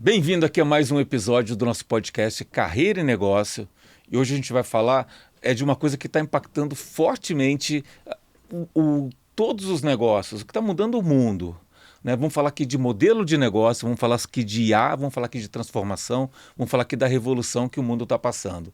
Bem-vindo aqui a mais um episódio do nosso podcast Carreira e Negócio. E hoje a gente vai falar de uma coisa que está impactando fortemente todos os negócios, que está mudando o mundo. Né? Vamos falar aqui de modelo de negócio, vamos falar aqui de IA, vamos falar aqui de transformação, vamos falar aqui da revolução que o mundo está passando.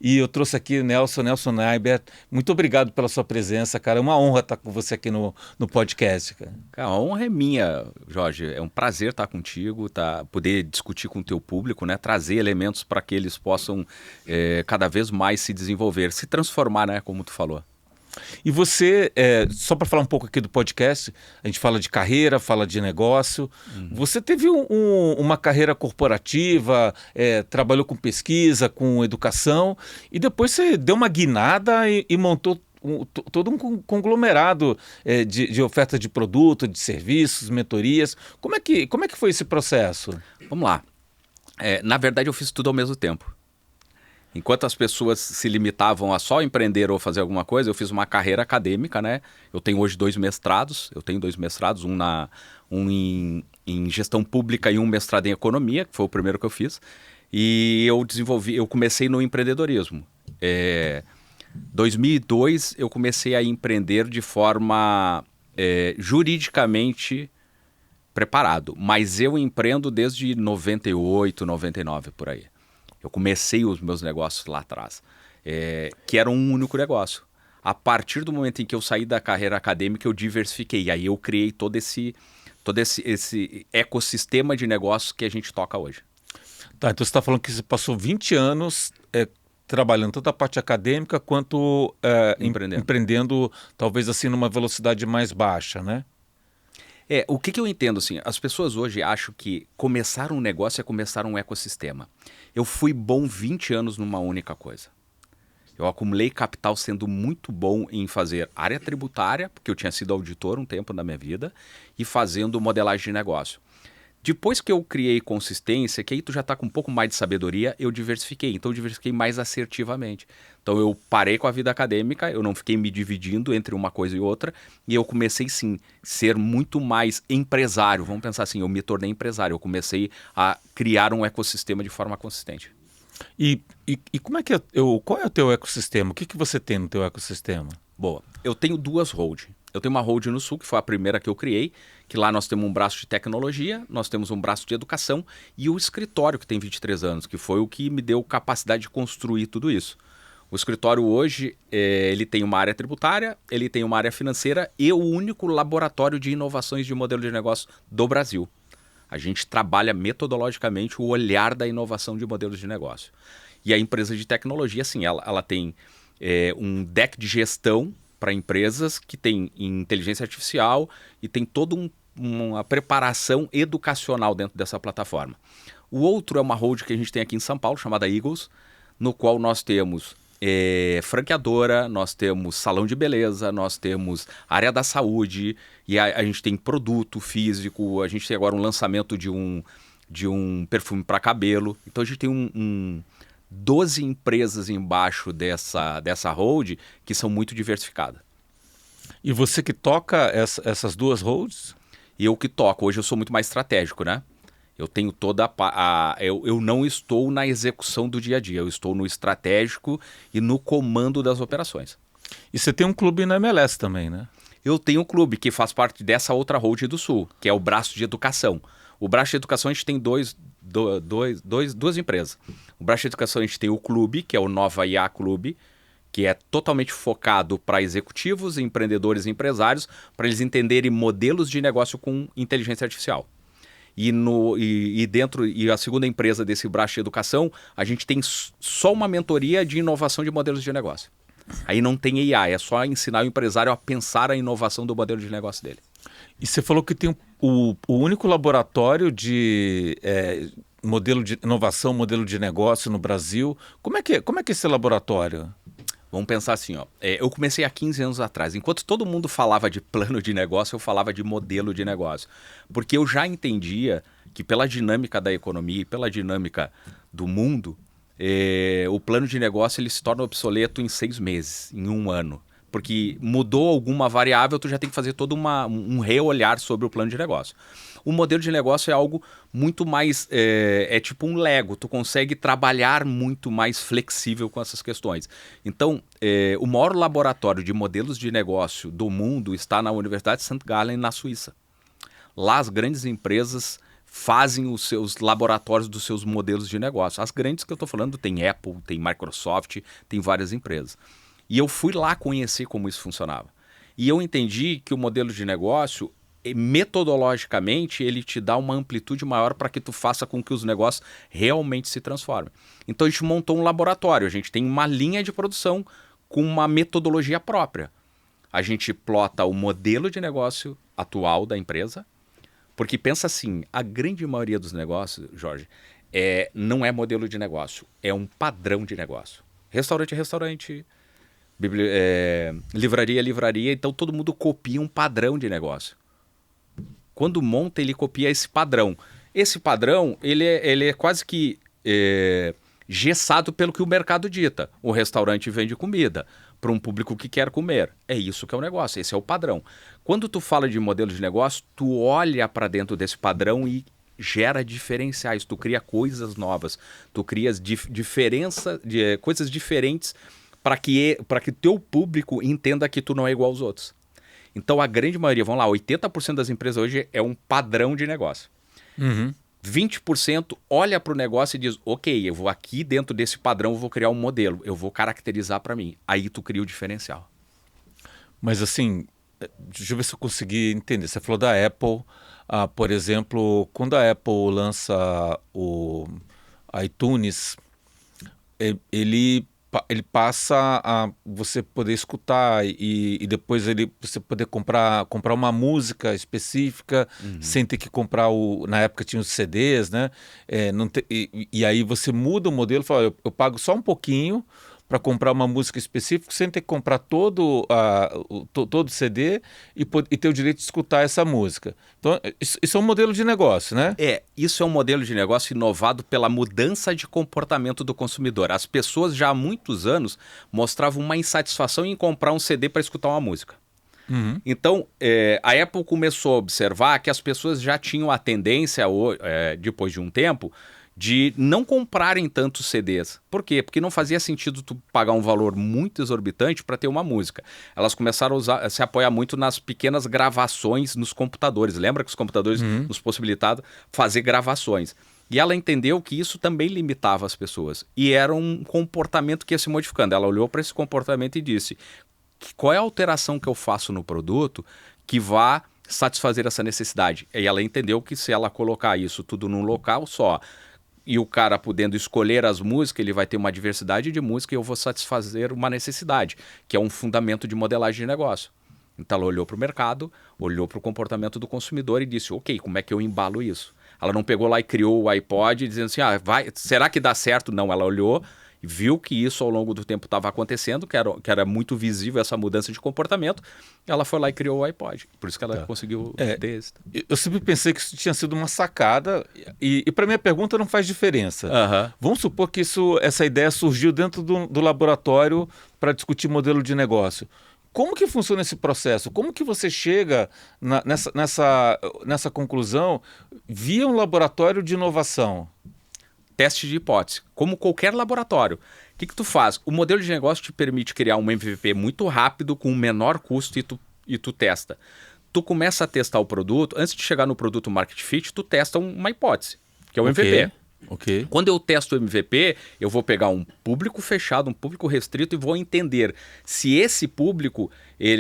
E eu trouxe aqui Nelson Naibert. Muito obrigado pela sua presença, cara. É uma honra estar com você aqui no podcast, cara. A honra é minha, Jorge. É um prazer estar contigo, poder discutir com o teu público, né? Trazer elementos para que eles possam cada vez mais se desenvolver, se transformar, né? Como tu falou. E você, só para falar um pouco aqui do podcast, a gente fala de carreira, fala de negócio. Você teve uma carreira corporativa, trabalhou com pesquisa, com educação, e depois você deu uma guinada e montou todo um conglomerado de oferta de produto, de serviços, mentorias. Como é que foi esse processo? Vamos lá. Na verdade, eu fiz tudo ao mesmo tempo. Enquanto as pessoas se limitavam a só empreender ou fazer alguma coisa, eu fiz uma carreira acadêmica, né? Eu tenho hoje dois mestrados, um em gestão pública e um mestrado em economia, que foi o primeiro que eu fiz. E eu comecei no empreendedorismo. 2002 eu comecei a empreender de forma juridicamente preparado, mas eu empreendo desde 98, 99, por aí. Eu comecei os meus negócios lá atrás, que era um único negócio. A partir do momento em que eu saí da carreira acadêmica, eu diversifiquei. Aí eu criei todo esse ecossistema de negócios que a gente toca hoje. Tá, então você está falando que você passou 20 anos trabalhando tanto a parte acadêmica quanto empreendendo, talvez assim, numa velocidade mais baixa, né? O que eu entendo, assim, as pessoas hoje acham que começar um negócio é começar um ecossistema. Eu fui bom 20 anos numa única coisa. Eu acumulei capital sendo muito bom em fazer área tributária, porque eu tinha sido auditor um tempo na minha vida, e fazendo modelagem de negócio. Depois que eu criei consistência, que aí tu já está com um pouco mais de sabedoria, eu diversifiquei. Então eu diversifiquei mais assertivamente. Então eu parei com a vida acadêmica, eu não fiquei me dividindo entre uma coisa e outra, e eu comecei sim a ser muito mais empresário. Vamos pensar assim, eu me tornei empresário, eu comecei a criar um ecossistema de forma consistente. E como é que qual é o teu ecossistema? O que você tem no teu ecossistema? Boa, eu tenho duas holding. Eu tenho uma holding no Sul, que foi a primeira que eu criei, que lá nós temos um braço de tecnologia, nós temos um braço de educação e o escritório, que tem 23 anos, que foi o que me deu capacidade de construir tudo isso. O escritório hoje, ele tem uma área tributária, ele tem uma área financeira e o único laboratório de inovações de modelo de negócio do Brasil. A gente trabalha metodologicamente o olhar da inovação de modelos de negócio. E a empresa de tecnologia, assim, ela tem um deck de gestão para empresas que tem inteligência artificial e tem toda uma preparação educacional dentro dessa plataforma. O outro é uma holding que a gente tem aqui em São Paulo, chamada Eagles, no qual nós temos franqueadora, nós temos salão de beleza, nós temos área da saúde, e a gente tem produto físico, a gente tem agora um lançamento de um perfume para cabelo. Então a gente tem 12 empresas embaixo dessa hold que são muito diversificadas. E você que toca essas duas holds? E eu que toco. Hoje eu sou muito mais estratégico, né? Eu tenho eu não estou na execução do dia a dia, eu estou no estratégico e no comando das operações. E você tem um clube na MLS também, né? Eu tenho um clube que faz parte dessa outra hold do Sul, que é o braço de educação. O braço de educação a gente tem duas empresas. O braço de educação a gente tem o clube, que é o Nova IA Clube, que é totalmente focado para executivos, empreendedores e empresários, para eles entenderem modelos de negócio com inteligência artificial. E a segunda empresa desse braço de educação, a gente tem só uma mentoria de inovação de modelos de negócio. Aí não tem IA, é só ensinar o empresário a pensar a inovação do modelo de negócio dele. E você falou que tem o único laboratório de modelo de inovação, modelo de negócio no Brasil. Como é que é esse laboratório? Vamos pensar assim, eu comecei há 15 anos atrás. Enquanto todo mundo falava de plano de negócio, eu falava de modelo de negócio. Porque eu já entendia que pela dinâmica da economia e pela dinâmica do mundo, o plano de negócio ele se torna obsoleto em 6 meses, em 1 ano. Porque mudou alguma variável, tu já tem que fazer todo um reolhar sobre o plano de negócio. o modelo de negócio é algo muito mais, é tipo um Lego, tu consegue trabalhar muito mais flexível com essas questões. Então, o maior laboratório de modelos de negócio do mundo está na Universidade de St. Gallen, na Suíça. Lá as grandes empresas fazem os seus laboratórios dos seus modelos de negócio. As grandes que eu estou falando tem Apple, tem Microsoft, tem várias empresas. E eu fui lá conhecer como isso funcionava. E eu entendi que o modelo de negócio, metodologicamente, ele te dá uma amplitude maior para que tu faça com que os negócios realmente se transformem. Então a gente montou um laboratório, a gente tem uma linha de produção com uma metodologia própria. A gente plota o modelo de negócio atual da empresa, porque pensa assim, a grande maioria dos negócios, Jorge, não é modelo de negócio, é um padrão de negócio. Restaurante é restaurante, livraria é livraria, então todo mundo copia um padrão de negócio. Quando monta, ele copia esse padrão. Esse padrão, ele é quase que gessado pelo que o mercado dita. O restaurante vende comida para um público que quer comer. É isso que é o negócio, esse é o padrão. Quando tu fala de modelo de negócio, tu olha para dentro desse padrão e gera diferenciais, tu cria coisas novas, tu cria coisas diferentes para que teu público entenda que tu não é igual aos outros. Então a grande maioria, vamos lá, 80% das empresas hoje é um padrão de negócio. 20% olha para o negócio e diz, ok, eu vou aqui dentro desse padrão, eu vou criar um modelo, eu vou caracterizar para mim. Aí tu cria o diferencial. Mas assim, deixa eu ver se eu consegui entender. Você falou da Apple, por exemplo, quando a Apple lança o iTunes, ele passa a você poder escutar e depois você poder comprar uma música específica sem ter que comprar na época tinha os CDs, né? E aí você muda o modelo e fala, eu pago só um pouquinho para comprar uma música específica sem ter que comprar todo o CD e ter o direito de escutar essa música. Então, isso é um modelo de negócio, né? Isso é um modelo de negócio inovado pela mudança de comportamento do consumidor. As pessoas já há muitos anos mostravam uma insatisfação em comprar um CD para escutar uma música. Então, a Apple começou a observar que as pessoas já tinham a tendência, depois de um tempo, de não comprarem tantos CDs. Por quê? Porque não fazia sentido tu pagar um valor muito exorbitante para ter uma música. Elas começaram a se apoiar muito nas pequenas gravações nos computadores. Lembra que os computadores nos possibilitavam fazer gravações? E ela entendeu que isso também limitava as pessoas. E era um comportamento que ia se modificando. Ela olhou para esse comportamento e disse, qual é a alteração que eu faço no produto que vá satisfazer essa necessidade? E ela entendeu que se ela colocar isso tudo num local só, e o cara podendo escolher as músicas, ele vai ter uma diversidade de música e eu vou satisfazer uma necessidade, que é um fundamento de modelagem de negócio. Então ela olhou para o mercado, olhou para o comportamento do consumidor e disse, ok, como é que eu embalo isso? Ela não pegou lá e criou o iPod dizendo assim, será que dá certo? Não, ela olhou e viu que isso ao longo do tempo estava acontecendo, que era muito visível essa mudança de comportamento. Ela foi lá e criou o iPod. Por isso que ela conseguiu ter esse. Eu sempre pensei que isso tinha sido uma sacada e para mim a pergunta não faz diferença. Vamos supor que essa ideia surgiu dentro do laboratório para discutir modelo de negócio. Como que funciona esse processo? Como que você chega nessa conclusão via um laboratório de inovação? Teste de hipótese, como qualquer laboratório. O que tu faz? O modelo de negócio te permite criar um MVP muito rápido, com um menor custo e tu testa. Tu começa a testar o produto, antes de chegar no produto market fit, tu testa uma hipótese, que é o MVP. Okay. Quando eu testo o MVP, eu vou pegar um público fechado, um público restrito e vou entender se esse público,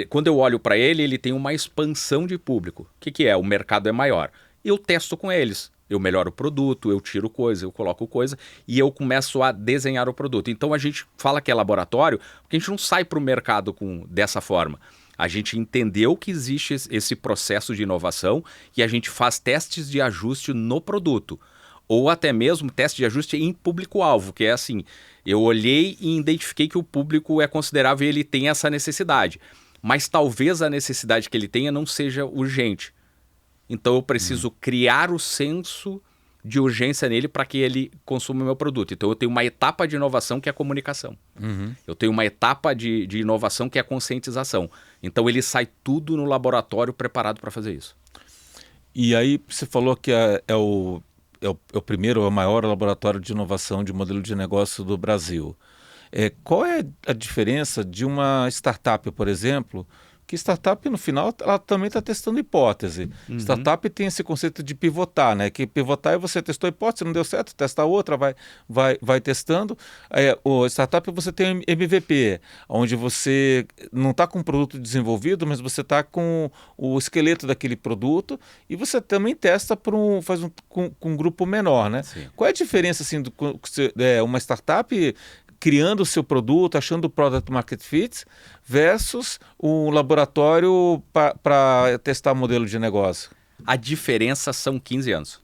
quando eu olho para ele tem uma expansão de público. O que é? O mercado é maior. Eu testo com eles. Eu melhoro o produto, eu tiro coisa, eu coloco coisa e eu começo a desenhar o produto. Então a gente fala que é laboratório porque a gente não sai para o mercado dessa forma. A gente entendeu que existe esse processo de inovação e a gente faz testes de ajuste no produto. Ou até mesmo teste de ajuste em público-alvo, que é assim, eu olhei e identifiquei que o público é considerável e ele tem essa necessidade. Mas talvez a necessidade que ele tenha não seja urgente. Então eu preciso criar o senso de urgência nele para que ele consuma o meu produto. Então eu tenho uma etapa de inovação que é a comunicação. Eu tenho uma etapa de inovação que é a conscientização. Então ele sai tudo no laboratório preparado para fazer isso. E aí você falou que é o primeiro, é o maior laboratório de inovação de modelo de negócio do Brasil. Qual é a diferença de uma startup, por exemplo? Que startup, no final, ela também está testando hipótese. Startup tem esse conceito de pivotar, né? Que pivotar é você testou a hipótese, não deu certo, testa outra, vai testando. O startup você tem MVP, onde você não está com o produto desenvolvido, mas você está com o esqueleto daquele produto e você também testa com um grupo menor, né? Sim. Qual é a diferença assim, uma startup criando o seu produto, achando o product market fit, versus um laboratório para testar modelo de negócio? A diferença são 15 anos.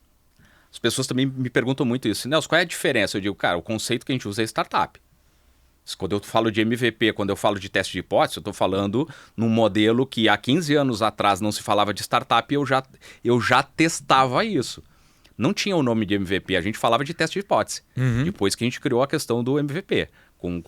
As pessoas também me perguntam muito isso. Nelson, qual é a diferença? Eu digo, cara, o conceito que a gente usa é startup. Quando eu falo de MVP, quando eu falo de teste de hipótese, eu estou falando num modelo que há 15 anos atrás não se falava de startup e eu já testava isso. Não tinha o nome de MVP, a gente falava de teste de hipótese. Depois que a gente criou a questão do MVP, com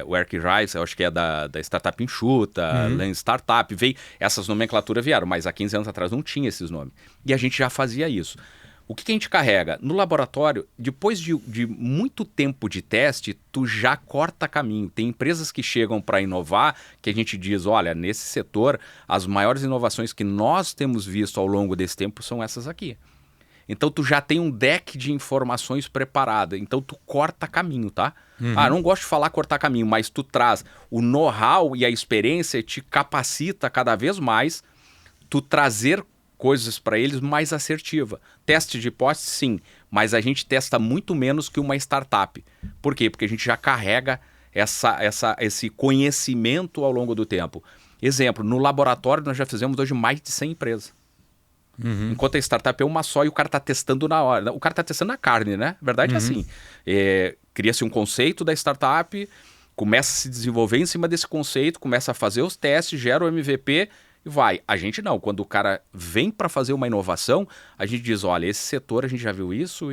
o Eric Rice, eu acho que é da Startup Enxuta, Lean Startup, veio, essas nomenclaturas vieram, mas há 15 anos atrás não tinha esses nomes. E a gente já fazia isso. O que a gente carrega? No laboratório, depois de muito tempo de teste, tu já corta caminho. Tem empresas que chegam para inovar, que a gente diz, olha, nesse setor, as maiores inovações que nós temos visto ao longo desse tempo são essas aqui. Então tu já tem um deck de informações preparado, então tu corta caminho, tá? Não gosto de falar cortar caminho, mas tu traz o know-how e a experiência te capacita cada vez mais tu trazer coisas para eles mais assertiva. Teste de hipótese, sim, mas a gente testa muito menos que uma startup. Por quê? Porque a gente já carrega esse conhecimento ao longo do tempo. Exemplo, no laboratório nós já fizemos hoje mais de 100 empresas. Enquanto a startup é uma só e o cara está testando na hora. O cara está testando na carne, né? A verdade é assim. Cria-se um conceito da startup, começa a se desenvolver em cima desse conceito, começa a fazer os testes, gera o MVP e vai. A gente não. Quando o cara vem para fazer uma inovação, a gente diz, olha, esse setor a gente já viu isso.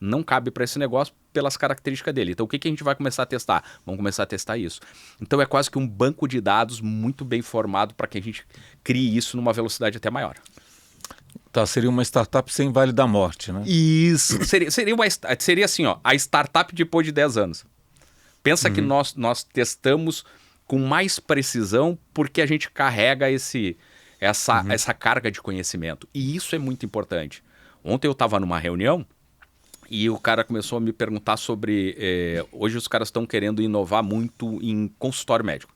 Não cabe para esse negócio pelas características dele. Então, o que a gente vai começar a testar? Vamos começar a testar isso. Então, é quase que um banco de dados muito bem formado para que a gente crie isso numa velocidade até maior. Tá, seria uma startup sem Vale da Morte, né? Isso. Seria assim, ó, a startup depois de 10 anos. Pensa que nós testamos com mais precisão porque a gente carrega essa carga de conhecimento. E isso é muito importante. Ontem eu estava numa reunião e o cara começou a me perguntar sobre... hoje os caras estão querendo inovar muito em consultório médico.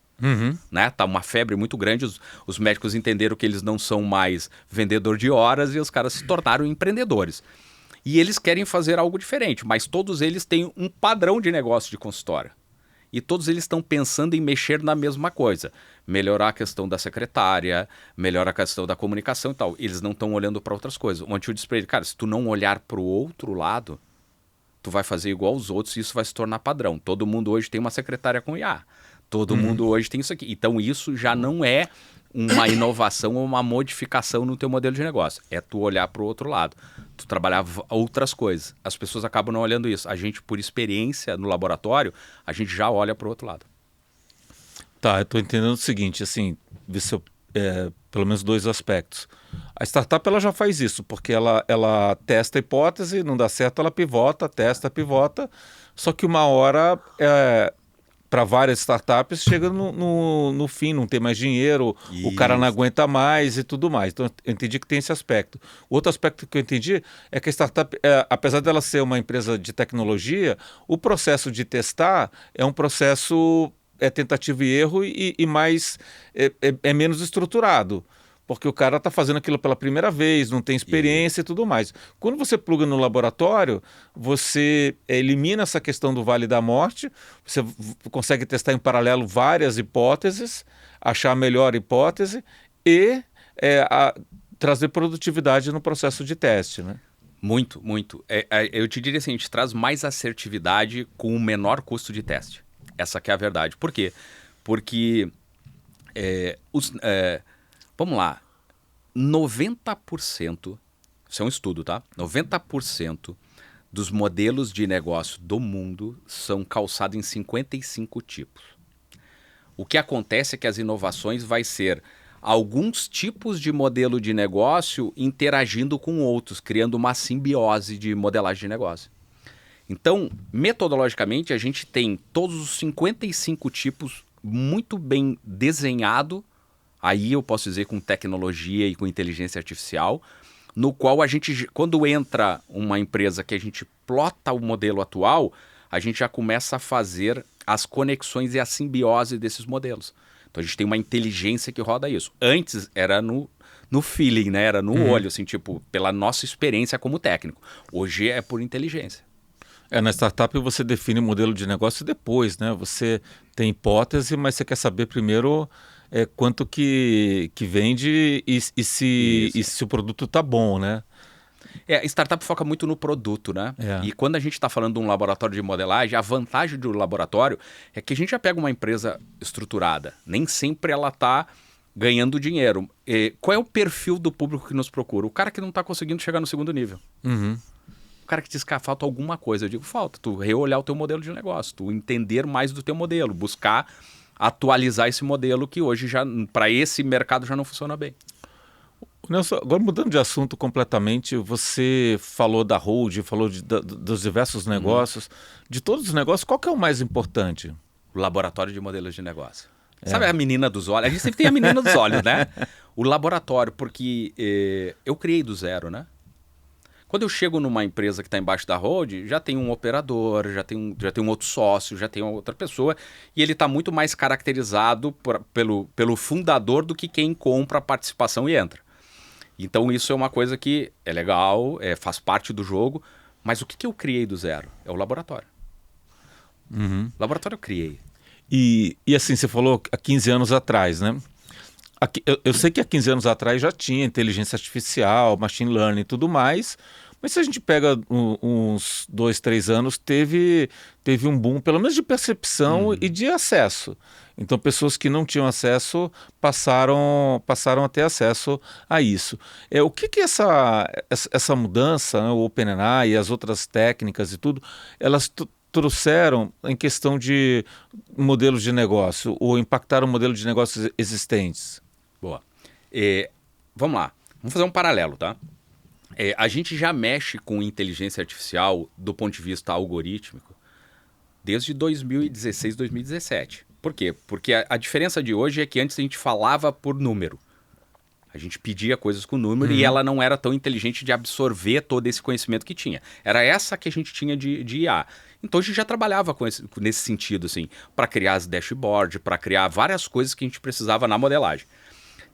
Né? Tá uma febre muito grande, os médicos entenderam que eles não são mais vendedor de horas e os caras se tornaram empreendedores. E eles querem fazer algo diferente, mas todos eles têm um padrão de negócio de consultório. E todos eles estão pensando em mexer na mesma coisa. Melhorar a questão da secretária, melhorar a questão da comunicação e tal. Eles não estão olhando para outras coisas. Ontem eu disse para ele, cara, se tu não olhar para o outro lado, tu vai fazer igual aos outros e isso vai se tornar padrão. Todo mundo hoje tem uma secretária com IA. Todo mundo hoje tem isso aqui. Então isso já não é uma inovação ou uma modificação no teu modelo de negócio. É tu olhar para o outro lado. Tu trabalhar outras coisas. As pessoas acabam não olhando isso. A gente, por experiência no laboratório, a gente já olha para o outro lado. Tá, eu estou entendendo o seguinte, assim, pelo menos dois aspectos. A startup ela já faz isso, porque ela testa a hipótese, não dá certo, ela pivota, testa, pivota, só que uma hora... para várias startups, chega no fim, não tem mais dinheiro, o cara não aguenta mais e tudo mais. Então, eu entendi que tem esse aspecto. O outro aspecto que eu entendi é que a startup, apesar dela ser uma empresa de tecnologia, o processo de testar é um processo tentativa e erro e mais é menos estruturado. Porque o cara está fazendo aquilo pela primeira vez, não tem experiência e tudo mais. Quando você pluga no laboratório, você elimina essa questão do Vale da Morte, você consegue testar em paralelo várias hipóteses, achar a melhor hipótese e trazer produtividade no processo de teste, né? Muito, muito. Eu te diria assim, a gente traz mais assertividade com o menor custo de teste. Essa que é a verdade. Por quê? Porque vamos lá, 90%, isso é um estudo, tá? 90% dos modelos de negócio do mundo são calçados em 55 tipos. O que acontece é que as inovações vai ser alguns tipos de modelo de negócio interagindo com outros, criando uma simbiose de modelagem de negócio. Então, metodologicamente, a gente tem todos os 55 tipos muito bem desenhado, aí eu posso dizer com tecnologia e com inteligência artificial, no qual a gente, quando entra uma empresa que a gente plota o modelo atual, a gente já começa a fazer as conexões e a simbiose desses modelos. Então a gente tem uma inteligência que roda isso. Antes era no feeling, né? Era no olho, assim, tipo, pela nossa experiência como técnico. Hoje é por inteligência. Na startup você define o modelo de negócio depois, né? Você tem hipótese, mas você quer saber primeiro quanto que vende e se o produto está bom, né? Startup foca muito no produto, né? É. E quando a gente está falando de um laboratório de modelagem, a vantagem do laboratório é que a gente já pega uma empresa estruturada. Nem sempre ela está ganhando dinheiro. Qual é o perfil do público que nos procura? O cara que não está conseguindo chegar no segundo nível. Uhum. O cara que diz que falta alguma coisa. Eu digo, falta. Tu reolhar o teu modelo de negócio, tu entender mais do teu modelo, buscar atualizar esse modelo que hoje já, para esse mercado, já não funciona bem. Nelson, agora mudando de assunto completamente, você falou da hold, falou dos diversos negócios. De todos os negócios, qual que é o mais importante? O laboratório de modelos de negócio. Sabe a menina dos olhos? A gente sempre tem a menina dos olhos, né? O laboratório, porque eu criei do zero, né? Quando eu chego numa empresa que está embaixo da hold, já tem um operador, já tem um outro sócio, já tem outra pessoa, e ele está muito mais caracterizado pelo fundador do que quem compra a participação e entra. Então isso é uma coisa que é legal, faz parte do jogo, mas o que eu criei do zero? É o laboratório. Uhum. Laboratório eu criei. E assim, você falou há 15 anos atrás, né? Eu sei que há 15 anos atrás já tinha inteligência artificial, machine learning e tudo mais, mas se a gente pega uns 2, 3 anos, teve um boom, pelo menos de percepção e de acesso. Então, pessoas que não tinham acesso passaram a ter acesso a isso. O que essa mudança, né, o OpenAI e as outras técnicas e tudo, elas trouxeram em questão de modelos de negócio ou impactaram modelos de negócios existentes? Boa. Vamos lá. Vamos fazer um paralelo, tá? A gente já mexe com inteligência artificial do ponto de vista algorítmico desde 2016, 2017. Por quê? Porque a diferença de hoje é que antes a gente falava por número. A gente pedia coisas com número e ela não era tão inteligente de absorver todo esse conhecimento que tinha. Era essa que a gente tinha de IA. Então a gente já trabalhava nesse sentido, assim, para criar as dashboards, para criar várias coisas que a gente precisava na modelagem.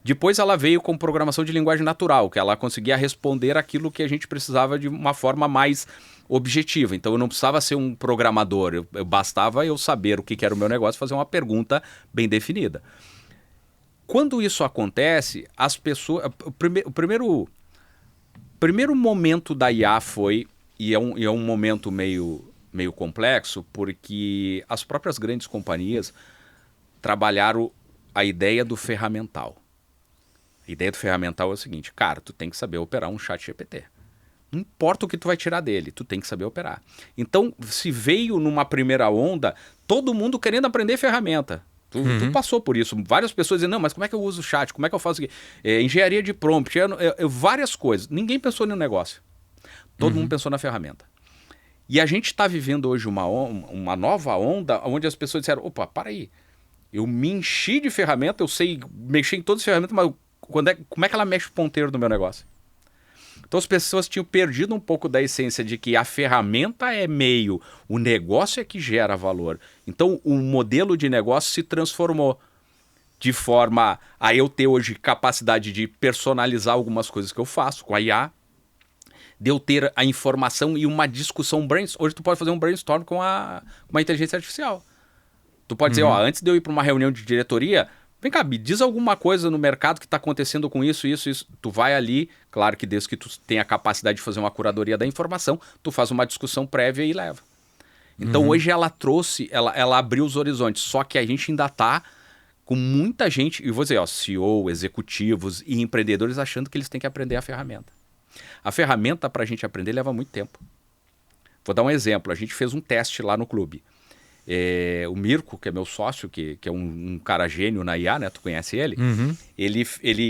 Depois ela veio com programação de linguagem natural, que ela conseguia responder aquilo que a gente precisava de uma forma mais objetiva. Então eu não precisava ser um programador, bastava eu saber o que era o meu negócio, fazer uma pergunta bem definida. Quando isso acontece, as pessoas... O primeiro momento da IA foi, e é um momento meio complexo, porque as próprias grandes companhias trabalharam a ideia do ferramental. A ideia do ferramental é o seguinte, cara, tu tem que saber operar um chat GPT. Não importa o que tu vai tirar dele, tu tem que saber operar. Então, se veio numa primeira onda, todo mundo querendo aprender ferramenta. Tu passou por isso. Várias pessoas dizem, não, mas como é que eu uso o chat? Como é que eu faço aqui? Engenharia de prompt, várias coisas. Ninguém pensou no negócio. Todo mundo pensou na ferramenta. E a gente está vivendo hoje uma nova onda onde as pessoas disseram, opa, para aí. Eu me enchi de ferramenta, eu sei mexer em todas as ferramentas, mas como é que ela mexe o ponteiro do meu negócio? Então as pessoas tinham perdido um pouco da essência de que a ferramenta é meio, o negócio é que gera valor. Então o modelo de negócio se transformou de forma a eu ter hoje capacidade de personalizar algumas coisas que eu faço com a IA, de eu ter a informação e uma discussão brainstorm. Hoje tu pode fazer um brainstorm com uma inteligência artificial. Tu pode dizer, ó, antes de eu ir para uma reunião de diretoria, vem cá, me diz alguma coisa no mercado que está acontecendo com isso. Tu vai ali, claro que desde que tu tenha a capacidade de fazer uma curadoria da informação, tu faz uma discussão prévia e leva. Então hoje ela trouxe, ela abriu os horizontes, só que a gente ainda está com muita gente, e vou dizer, ó, CEO, executivos e empreendedores achando que eles têm que aprender a ferramenta. A ferramenta para a gente aprender leva muito tempo. Vou dar um exemplo, a gente fez um teste lá no clube. O Mirko, que é meu sócio, que é um cara gênio na IA, né? Tu conhece ele? Uhum. Ele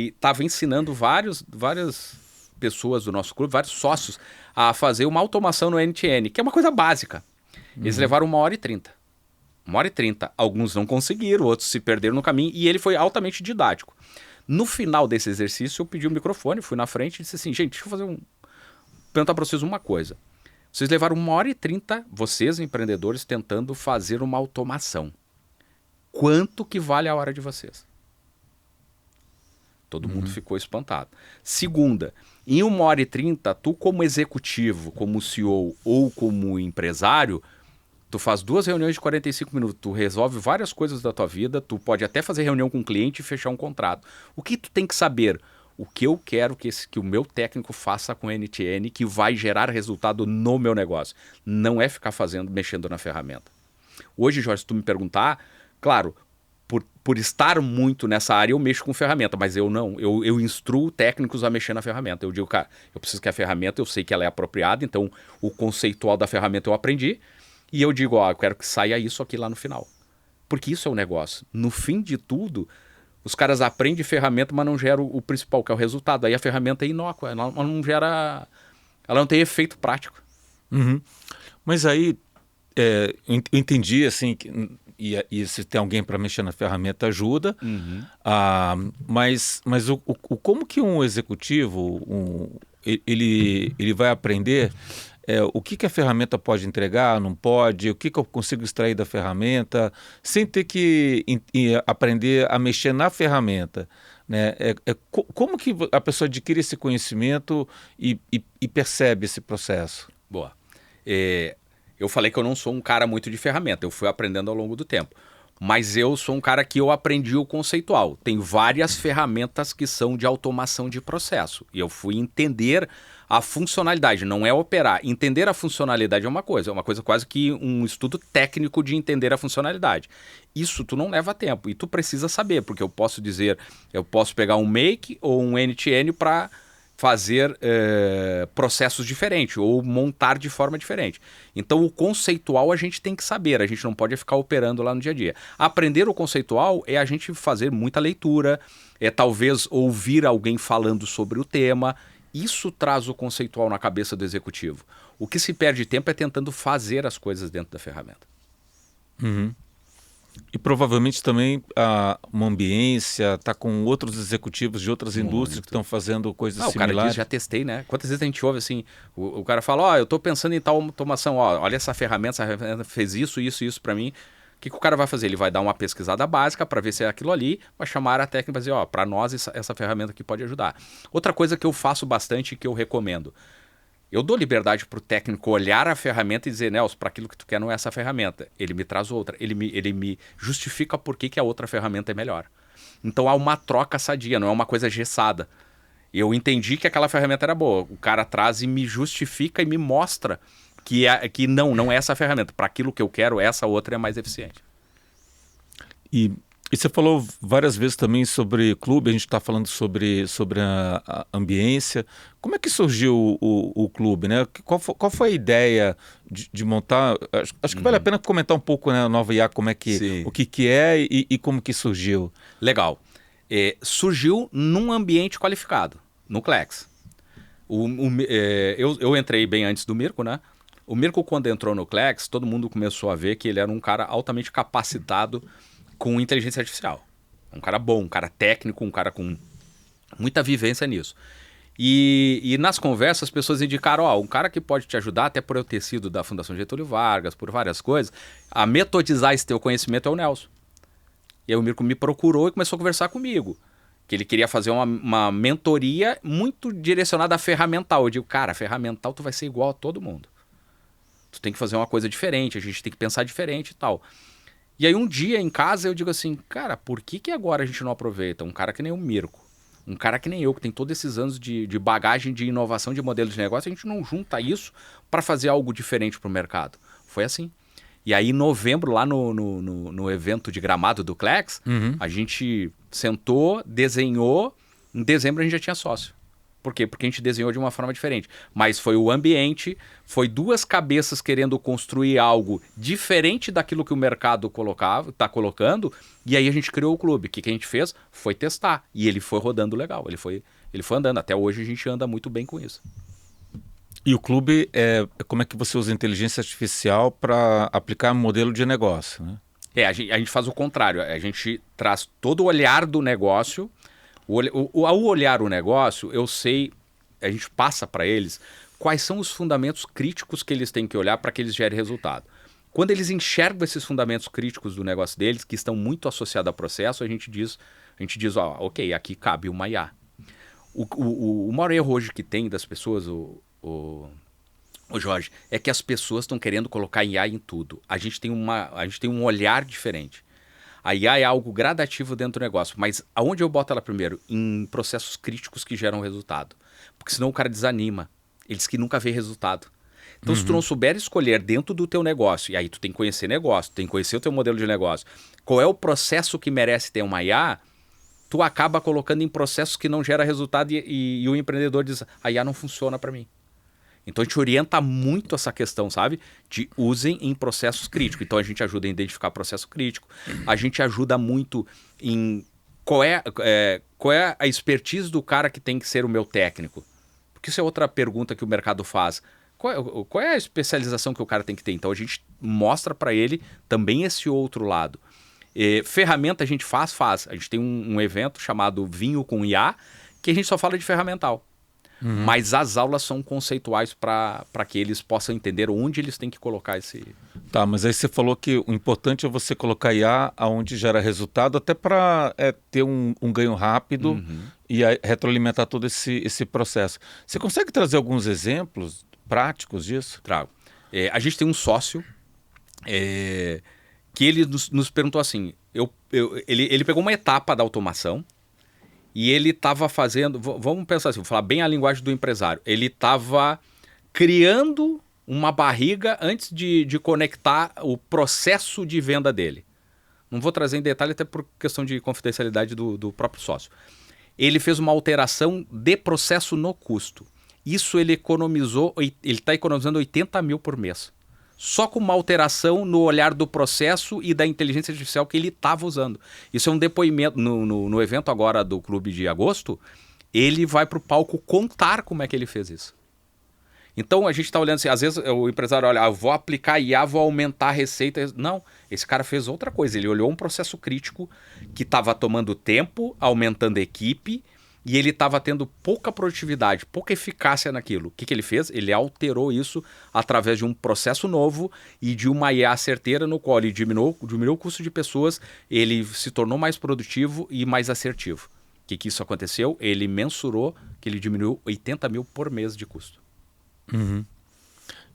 estava ensinando várias pessoas do nosso clube, vários sócios, a fazer uma automação no NTN, que é uma coisa básica. Eles levaram 1h30. 1h30. Alguns não conseguiram, outros se perderam no caminho, e ele foi altamente didático. No final desse exercício, eu pedi o microfone, fui na frente e disse assim, gente, deixa eu perguntar para vocês uma coisa. Vocês levaram 1h30, vocês, empreendedores, tentando fazer uma automação. Quanto que vale a hora de vocês? Todo mundo ficou espantado. Segunda, em 1h30, tu como executivo, como CEO ou como empresário, tu faz 2 reuniões de 45 minutos, tu resolve várias coisas da tua vida, tu pode até fazer reunião com o cliente e fechar um contrato. O que tu tem que saber? O que eu quero que o meu técnico faça com o NTN que vai gerar resultado no meu negócio. Não é ficar mexendo na ferramenta. Hoje, Jorge, se tu me perguntar, claro, por estar muito nessa área, eu mexo com ferramenta, mas eu não. Eu instruo técnicos a mexer na ferramenta. Eu digo, cara, eu preciso que a ferramenta, eu sei que ela é apropriada, então o conceitual da ferramenta eu aprendi, e eu digo, eu quero que saia isso aqui lá no final. Porque isso é o negócio. No fim de tudo, os caras aprendem ferramenta, mas não geram o principal, que é o resultado. Aí a ferramenta é inócua, ela não gera... Ela não tem efeito prático. Uhum. Mas aí, eu entendi, assim, e se tem alguém para mexer na ferramenta, ajuda. Mas como que um executivo, ele vai aprender o que a ferramenta pode entregar, não pode, o que eu consigo extrair da ferramenta, sem ter que aprender a mexer na ferramenta, né? Como que a pessoa adquire esse conhecimento e percebe esse processo? Boa. Eu falei que eu não sou um cara muito de ferramenta, eu fui aprendendo ao longo do tempo. Mas eu sou um cara que eu aprendi o conceitual. Tem várias ferramentas que são de automação de processo. E eu fui entender a funcionalidade, não é operar. Entender a funcionalidade é uma coisa quase que um estudo técnico de entender a funcionalidade. Isso tu não leva tempo e tu precisa saber, porque eu posso pegar um Make ou um NTN para fazer processos diferentes ou montar de forma diferente. Então o conceitual a gente tem que saber, a gente não pode ficar operando lá no dia a dia. Aprender o conceitual é a gente fazer muita leitura, talvez ouvir alguém falando sobre o tema. Isso traz o conceitual na cabeça do executivo. O que se perde tempo é tentando fazer as coisas dentro da ferramenta. Uhum. E provavelmente também uma ambiência, está com outros executivos de outras indústrias que estão fazendo coisas similares. O cara diz, já testei, né? Quantas vezes a gente ouve assim, o cara fala, eu estou pensando em tal automação, olha essa ferramenta fez isso para mim. O que o cara vai fazer? Ele vai dar uma pesquisada básica para ver se é aquilo ali, vai chamar a técnica e dizer, para nós essa ferramenta aqui pode ajudar. Outra coisa que eu faço bastante e que eu recomendo, eu dou liberdade para o técnico olhar a ferramenta e dizer, Nelson, para aquilo que tu quer não é essa ferramenta. Ele me traz outra. Ele me justifica por que a outra ferramenta é melhor. Então há uma troca sadia, não é uma coisa engessada. Eu entendi que aquela ferramenta era boa. O cara traz e me justifica e me mostra que não é essa ferramenta. Para aquilo que eu quero, essa outra é mais eficiente. E você falou várias vezes também sobre clube, a gente está falando sobre a ambiência. Como é que surgiu o clube, né? Qual foi a ideia de montar? Acho que vale a pena comentar um pouco, né, a Nova IA, como é que, o que é e como que surgiu. Legal. Surgiu num ambiente qualificado, no Clex. Eu entrei bem antes do Mirko, né? O Mirko, quando entrou no Clex, todo mundo começou a ver que ele era um cara altamente capacitado com inteligência artificial. Um cara bom, um cara técnico, um cara com muita vivência nisso. E nas conversas as pessoas indicaram, um cara que pode te ajudar, até por eu ter sido da Fundação Getúlio Vargas, por várias coisas, a metodizar esse teu conhecimento é o Nelson. E aí o Mirko me procurou e começou a conversar comigo. Que ele queria fazer uma mentoria muito direcionada a ferramental. Eu digo, cara, ferramental tu vai ser igual a todo mundo. Tu tem que fazer uma coisa diferente, a gente tem que pensar diferente e tal. E aí um dia em casa eu digo assim, cara, por que agora a gente não aproveita um cara que nem o Mirko, um cara que nem eu, que tem todos esses anos de bagagem de inovação de modelos de negócio, a gente não junta isso para fazer algo diferente para o mercado? Foi assim. E aí em novembro, lá no evento de Gramado do Clex, a gente sentou, desenhou, em dezembro a gente já tinha sócio. Por quê? Porque a gente desenhou de uma forma diferente. Mas foi o ambiente, foi duas cabeças querendo construir algo diferente daquilo que o mercado está colocando, e aí a gente criou o clube. O que a gente fez? Foi testar. E ele foi rodando legal, ele foi andando. Até hoje a gente anda muito bem com isso. E o clube, como é que você usa inteligência artificial para aplicar modelo de negócio, né? A gente faz o contrário, a gente traz todo o olhar do negócio. Ao olhar o negócio, a gente passa para eles quais são os fundamentos críticos que eles têm que olhar para que eles gerem resultado. Quando eles enxergam esses fundamentos críticos do negócio deles, que estão muito associados ao processo, a gente diz, ok, aqui cabe uma IA. O maior erro hoje que tem das pessoas, o Jorge, é que as pessoas estão querendo colocar IA em tudo. A gente tem um olhar diferente. A IA é algo gradativo dentro do negócio, mas aonde eu boto ela primeiro? Em processos críticos que geram resultado. Porque senão o cara desanima. Ele diz que nunca vê resultado. Então, se tu não souber escolher dentro do teu negócio, e aí tu tem que conhecer negócio, tem que conhecer o teu modelo de negócio, qual é o processo que merece ter uma IA, tu acaba colocando em processos que não geram resultado e o empreendedor diz, a IA não funciona para mim. Então a gente orienta muito essa questão, sabe? De usem em processos críticos. Então a gente ajuda a identificar processo crítico. A gente ajuda muito em qual é a expertise do cara que tem que ser o meu técnico. Porque isso é outra pergunta que o mercado faz. Qual é a especialização que o cara tem que ter? Então a gente mostra para ele também esse outro lado. Ferramenta a gente faz. A gente tem um evento chamado Vinho com IA, que a gente só fala de ferramental. Mas as aulas são conceituais para que eles possam entender onde eles têm que colocar esse... Tá, mas aí você falou que o importante é você colocar IA aonde gera resultado, até para ter um ganho rápido e retroalimentar todo esse processo. Você consegue trazer alguns exemplos práticos disso? Trago. A gente tem um sócio que ele nos perguntou assim, ele pegou uma etapa da automação, e ele estava fazendo, vamos pensar assim, vou falar bem a linguagem do empresário, ele estava criando uma barriga antes de conectar o processo de venda dele. Não vou trazer em detalhe até por questão de confidencialidade do próprio sócio. Ele fez uma alteração de processo no custo. Isso ele está economizando 80 mil por mês. Só com uma alteração no olhar do processo e da inteligência artificial que ele estava usando. Isso é um depoimento no evento agora do Clube de Agosto. Ele vai para o palco contar como é que ele fez isso. Então a gente está olhando assim, às vezes o empresário olha, vou aplicar IA, vou aumentar a receita. Não, esse cara fez outra coisa. Ele olhou um processo crítico que estava tomando tempo, aumentando a equipe, e ele estava tendo pouca produtividade, pouca eficácia naquilo. O que ele fez? Ele alterou isso através de um processo novo e de uma IA certeira no qual ele diminuiu o custo de pessoas, ele se tornou mais produtivo e mais assertivo. O que isso aconteceu? Ele mensurou que ele diminuiu 80 mil por mês de custo.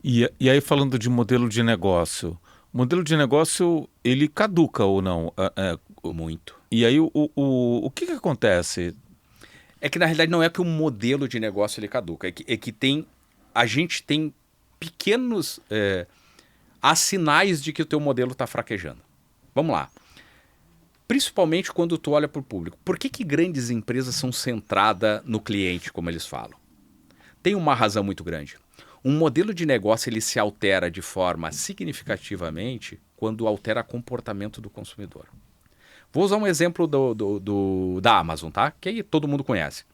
E aí falando de modelo de negócio, ele caduca ou não? Muito. E aí o que acontece? É que na realidade não é que o modelo de negócio ele caduca, é que a gente tem pequenos sinais de que o teu modelo está fraquejando. Vamos lá. Principalmente quando tu olha para o público. Por que grandes empresas são centradas no cliente, como eles falam? Tem uma razão muito grande. Um modelo de negócio ele se altera de forma significativamente quando altera o comportamento do consumidor. Vou usar um exemplo da Amazon, tá? Que aí todo mundo conhece.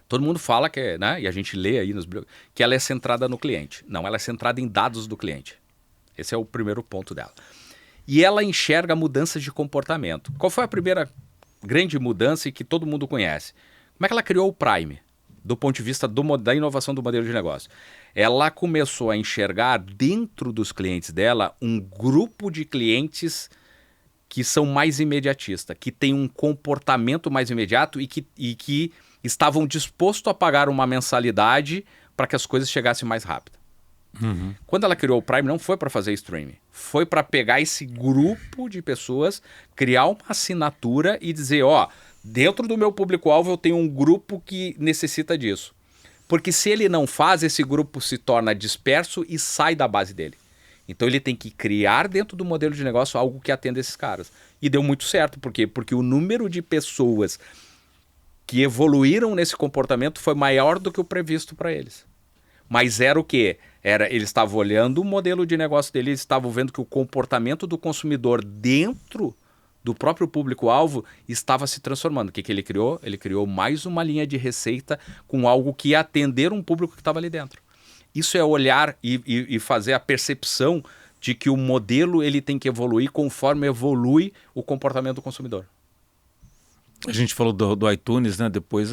Todo mundo fala que, né? E a gente lê aí nos blogs, que ela é centrada no cliente. Não, ela é centrada em dados do cliente. Esse é o primeiro ponto dela. E ela enxerga mudanças de comportamento. Qual foi a primeira grande mudança que todo mundo conhece? Como é que ela criou o Prime? Do ponto de vista da inovação do modelo de negócio. Ela começou a enxergar dentro dos clientes dela um grupo de clientes que são mais imediatistas, que têm um comportamento mais imediato e que estavam dispostos a pagar uma mensalidade para que as coisas chegassem mais rápido. Quando ela criou o Prime, não foi para fazer streaming. Foi para pegar esse grupo de pessoas, criar uma assinatura e dizer, dentro do meu público-alvo eu tenho um grupo que necessita disso. Porque se ele não faz, esse grupo se torna disperso e sai da base dele. Então ele tem que criar dentro do modelo de negócio algo que atenda esses caras. E deu muito certo. Por quê? Porque o número de pessoas que evoluíram nesse comportamento foi maior do que o previsto para eles. Mas era o quê? Eles estavam olhando o modelo de negócio deles, eles estavam vendo que o comportamento do consumidor dentro do próprio público-alvo estava se transformando. O que ele criou? Ele criou mais uma linha de receita com algo que ia atender um público que estava ali dentro. Isso é olhar e fazer a percepção de que o modelo ele tem que evoluir conforme evolui o comportamento do consumidor. A gente falou do iTunes, né? Depois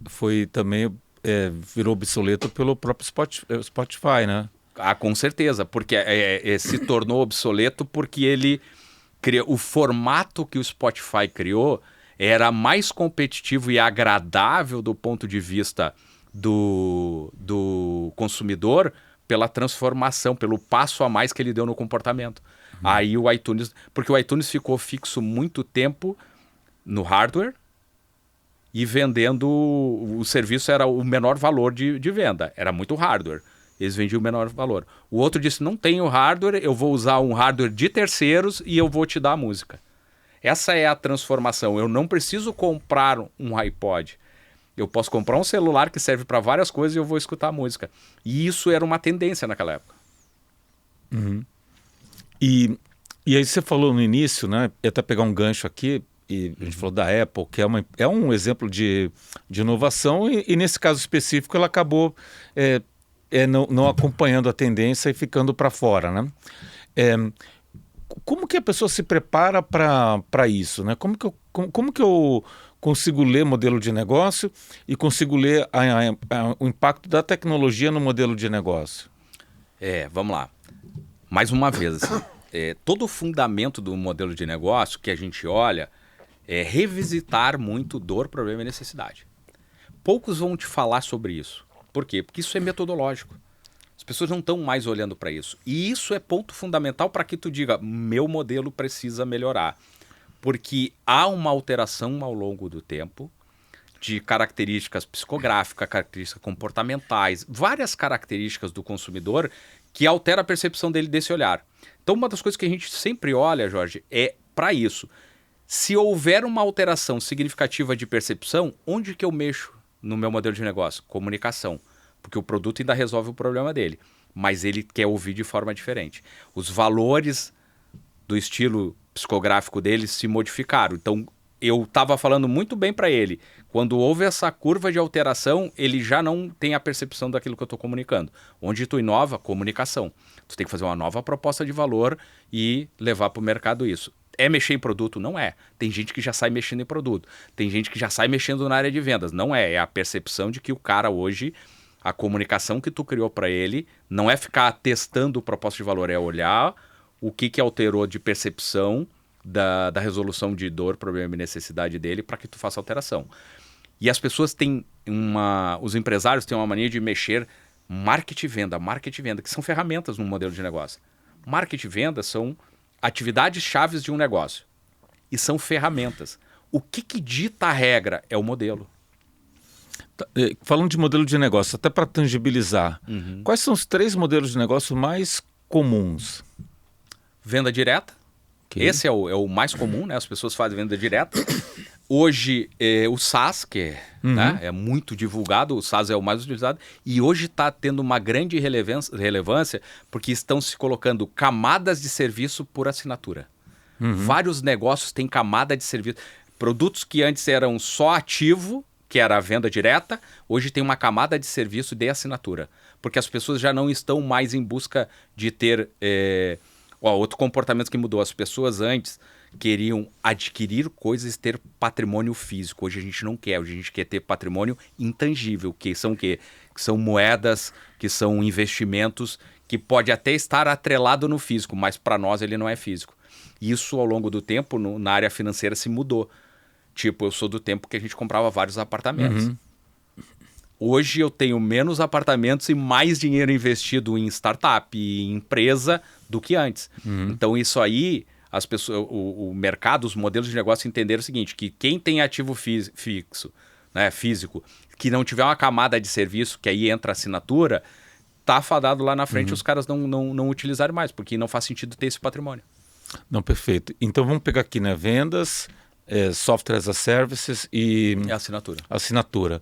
foi também virou obsoleto pelo próprio Spotify, né? Ah, com certeza, porque se tornou obsoleto porque ele o formato que o Spotify criou era mais competitivo e agradável do ponto de vista do consumidor pela transformação, pelo passo a mais que ele deu no comportamento. Aí o iTunes... Porque o iTunes ficou fixo muito tempo no hardware e vendendo... O serviço era o menor valor de venda. Era muito hardware. Eles vendiam o menor valor. O outro disse, não tenho hardware, eu vou usar um hardware de terceiros e eu vou te dar a música. Essa é a transformação. Eu não preciso comprar um iPod. Eu posso comprar um celular que serve para várias coisas e eu vou escutar a música. E isso era uma tendência naquela época. Uhum. E aí você falou no início, né? Eu até pegar um gancho aqui, e a gente falou da Apple, que é um exemplo de inovação, e nesse caso específico ela acabou... não acompanhando a tendência e ficando para fora, né? Como que a pessoa se prepara para isso, né? Como que eu consigo ler modelo de negócio e consigo ler o impacto da tecnologia no modelo de negócio? Vamos lá. Mais uma vez, todo o fundamento do modelo de negócio que a gente olha é revisitar muito dor, problema e necessidade. Poucos vão te falar sobre isso. Por quê? Porque isso é metodológico. As pessoas não estão mais olhando para isso. E isso é ponto fundamental para que tu diga, meu modelo precisa melhorar. Porque há uma alteração ao longo do tempo de características psicográficas, características comportamentais, várias características do consumidor que altera a percepção dele desse olhar. Então uma das coisas que a gente sempre olha, Jorge, é para isso. Se houver uma alteração significativa de percepção, onde que eu mexo no meu modelo de negócio? Comunicação. Porque o produto ainda resolve o problema dele. Mas ele quer ouvir de forma diferente. Os valores do estilo psicográfico dele se modificaram. Então, eu estava falando muito bem para ele. Quando houve essa curva de alteração, ele já não tem a percepção daquilo que eu estou comunicando. Onde tu inova? Comunicação. Tu tem que fazer uma nova proposta de valor e levar para o mercado isso. É mexer em produto? Não é. Tem gente que já sai mexendo em produto. Tem gente que já sai mexendo na área de vendas. Não é. É a percepção de que o cara hoje, a comunicação que tu criou para ele, não é ficar testando o propósito de valor, é olhar o que alterou de percepção da resolução de dor, problema e necessidade dele para que tu faça alteração. E as pessoas têm os empresários têm uma mania de mexer marketing e venda, que são ferramentas no modelo de negócio. Marketing e venda são atividades chaves de um negócio e são ferramentas. O que dita a regra é o modelo. Falando de modelo de negócio, até para tangibilizar, quais são os 3 modelos de negócio mais comuns? Venda direta. Okay. Esse é o mais comum, né? As pessoas fazem venda direta. Hoje, o SaaS, que né, é muito divulgado, o SaaS é o mais utilizado, e hoje está tendo uma grande relevância porque estão se colocando camadas de serviço por assinatura. Vários negócios têm camada de serviço. Produtos que antes eram só ativo, que era a venda direta, hoje tem uma camada de serviço de assinatura. Porque as pessoas já não estão mais em busca de ter... outro comportamento que mudou. As pessoas antes queriam adquirir coisas e ter patrimônio físico. Hoje a gente não quer. Hoje a gente quer ter patrimônio intangível. Que são o quê? Que são moedas, que são investimentos, que pode até estar atrelado no físico, mas para nós ele não é físico. Isso, ao longo do tempo, na área financeira se mudou. Tipo, eu sou do tempo que a gente comprava vários apartamentos. Hoje eu tenho menos apartamentos e mais dinheiro investido em startup e em empresa do que antes. Então isso aí, as pessoas, o mercado, os modelos de negócio entenderam o seguinte, que quem tem ativo fixo, né, físico, que não tiver uma camada de serviço, que aí entra a assinatura, tá fadado lá na frente os caras não utilizarem mais, porque não faz sentido ter esse patrimônio. Não, perfeito. Então vamos pegar aqui, né, vendas, Software as a Services e É assinatura. assinatura.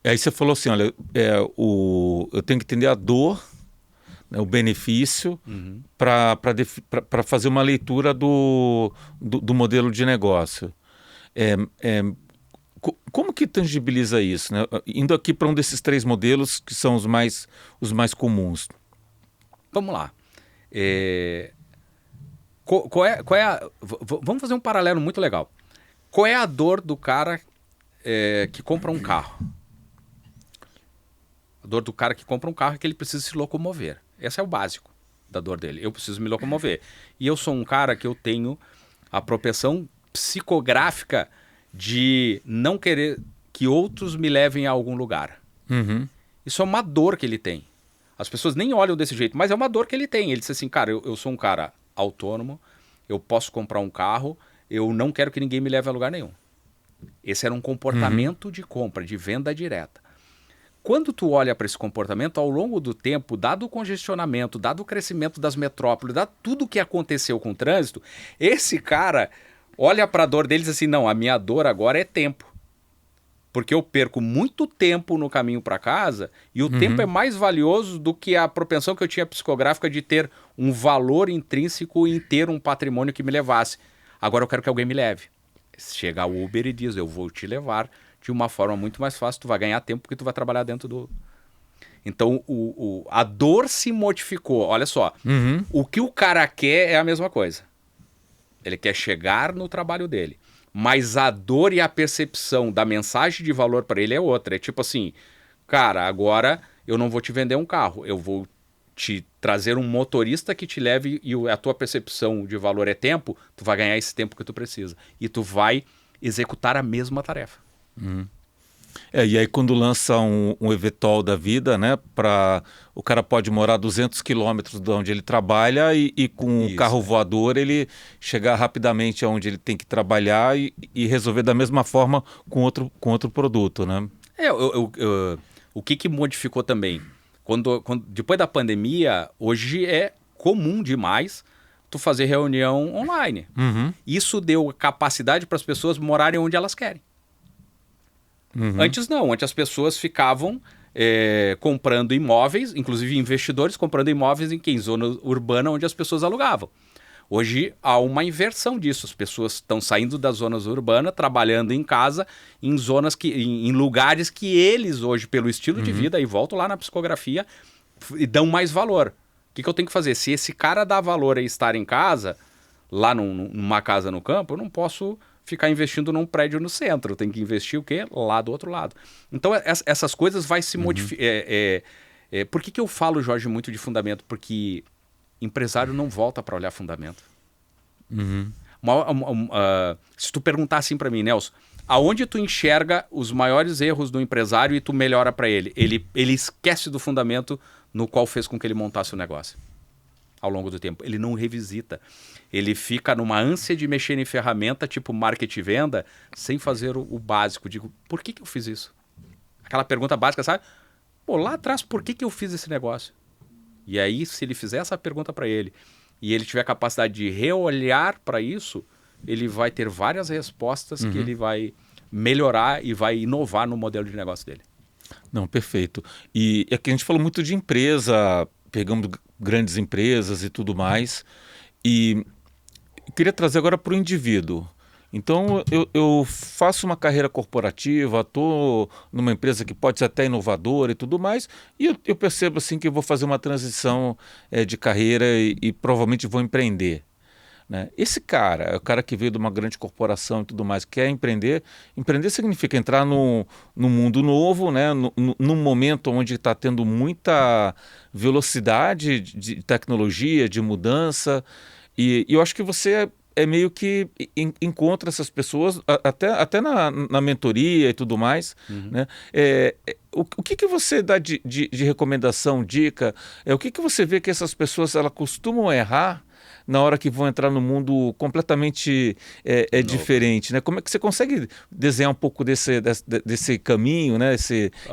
Aí você falou assim, olha, eu tenho que entender a dor, né, o benefício, para fazer uma leitura do modelo de negócio. Como que tangibiliza isso, né? Indo aqui para um desses 3 modelos que são os mais comuns. Vamos lá. Vamos fazer um paralelo muito legal. Qual é a dor do cara que compra um carro? A dor do cara que compra um carro é que ele precisa se locomover. Esse é o básico da dor dele. Eu preciso me locomover. E eu sou um cara que eu tenho a propensão psicográfica de não querer que outros me levem a algum lugar. Isso é uma dor que ele tem. As pessoas nem olham desse jeito, mas é uma dor que ele tem. Ele diz assim, cara, eu sou um cara autônomo, eu posso comprar um carro, eu não quero que ninguém me leve a lugar nenhum. Esse era um comportamento de compra, de venda direta. Quando tu olha para esse comportamento, ao longo do tempo, dado o congestionamento, dado o crescimento das metrópoles, dado tudo o que aconteceu com o trânsito, esse cara olha para a dor deles assim, não, a minha dor agora é tempo. Porque eu perco muito tempo no caminho para casa e o tempo é mais valioso do que a propensão que eu tinha psicográfica de ter um valor intrínseco em ter um patrimônio que me levasse. Agora eu quero que alguém me leve. Chega o Uber e diz, eu vou te levar de uma forma muito mais fácil, tu vai ganhar tempo porque tu vai trabalhar dentro do... Então a dor se modificou. Olha só, o que o cara quer é a mesma coisa. Ele quer chegar no trabalho dele. Mas a dor e a percepção da mensagem de valor para ele é outra. É tipo assim, cara, agora eu não vou te vender um carro, eu vou te trazer um motorista que te leve e a tua percepção de valor é tempo, tu vai ganhar esse tempo que tu precisa. E tu vai executar a mesma tarefa. E aí quando lança um eVTOL da vida, né, o cara pode morar 200 quilômetros de onde ele trabalha e com o carro voador ele chegar rapidamente aonde ele tem que trabalhar e resolver da mesma forma com outro produto, né? O que modificou também? Depois da pandemia, hoje é comum demais tu fazer reunião online. Isso deu capacidade para as pessoas morarem onde elas querem. Antes não, antes as pessoas ficavam comprando imóveis, inclusive investidores comprando imóveis em zona urbana onde as pessoas alugavam. Hoje há uma inversão disso, as pessoas estão saindo das zonas urbanas, trabalhando em casa, em zonas em lugares que eles hoje, pelo estilo de vida, e volto lá na psicografia, dão mais valor. O que eu tenho que fazer? Se esse cara dá valor a estar em casa, lá numa casa no campo, eu não posso ficar investindo num prédio no centro. Tem que investir o quê? Lá do outro lado. Então, essas coisas vai se modificar. Por que eu falo, Jorge, muito de fundamento? Porque empresário não volta para olhar fundamento. Se tu perguntar assim para mim, Nelson, aonde tu enxerga os maiores erros do empresário e tu melhora para ele? Ele esquece do fundamento no qual fez com que ele montasse o negócio. Ao longo do tempo. Ele não revisita. Ele fica numa ânsia de mexer em ferramenta tipo marketing e venda sem fazer o básico. Digo, por que eu fiz isso? Aquela pergunta básica, sabe? Pô, lá atrás, por que eu fiz esse negócio? E aí, se ele fizer essa pergunta para ele e ele tiver a capacidade de reolhar para isso, ele vai ter várias respostas que ele vai melhorar e vai inovar no modelo de negócio dele. Não, perfeito. E aqui a gente falou muito de empresa, pegamos grandes empresas e tudo mais, e queria trazer agora para o indivíduo. Então, eu faço uma carreira corporativa, estou numa empresa que pode ser até inovadora e tudo mais, e eu percebo assim que eu vou fazer uma transição de carreira e provavelmente vou empreender. Né? Esse cara, é o cara que veio de uma grande corporação e tudo mais, quer empreender. Empreender significa entrar num mundo novo, né? Num momento onde está tendo muita velocidade de tecnologia, de mudança. E eu acho que você meio que encontra essas pessoas, até na mentoria e tudo mais. Né? O que você dá de recomendação, dica? O que você vê que essas pessoas elas costumam errar na hora que vão entrar no mundo completamente diferente, né? Como é que você consegue desenhar um pouco desse caminho, né?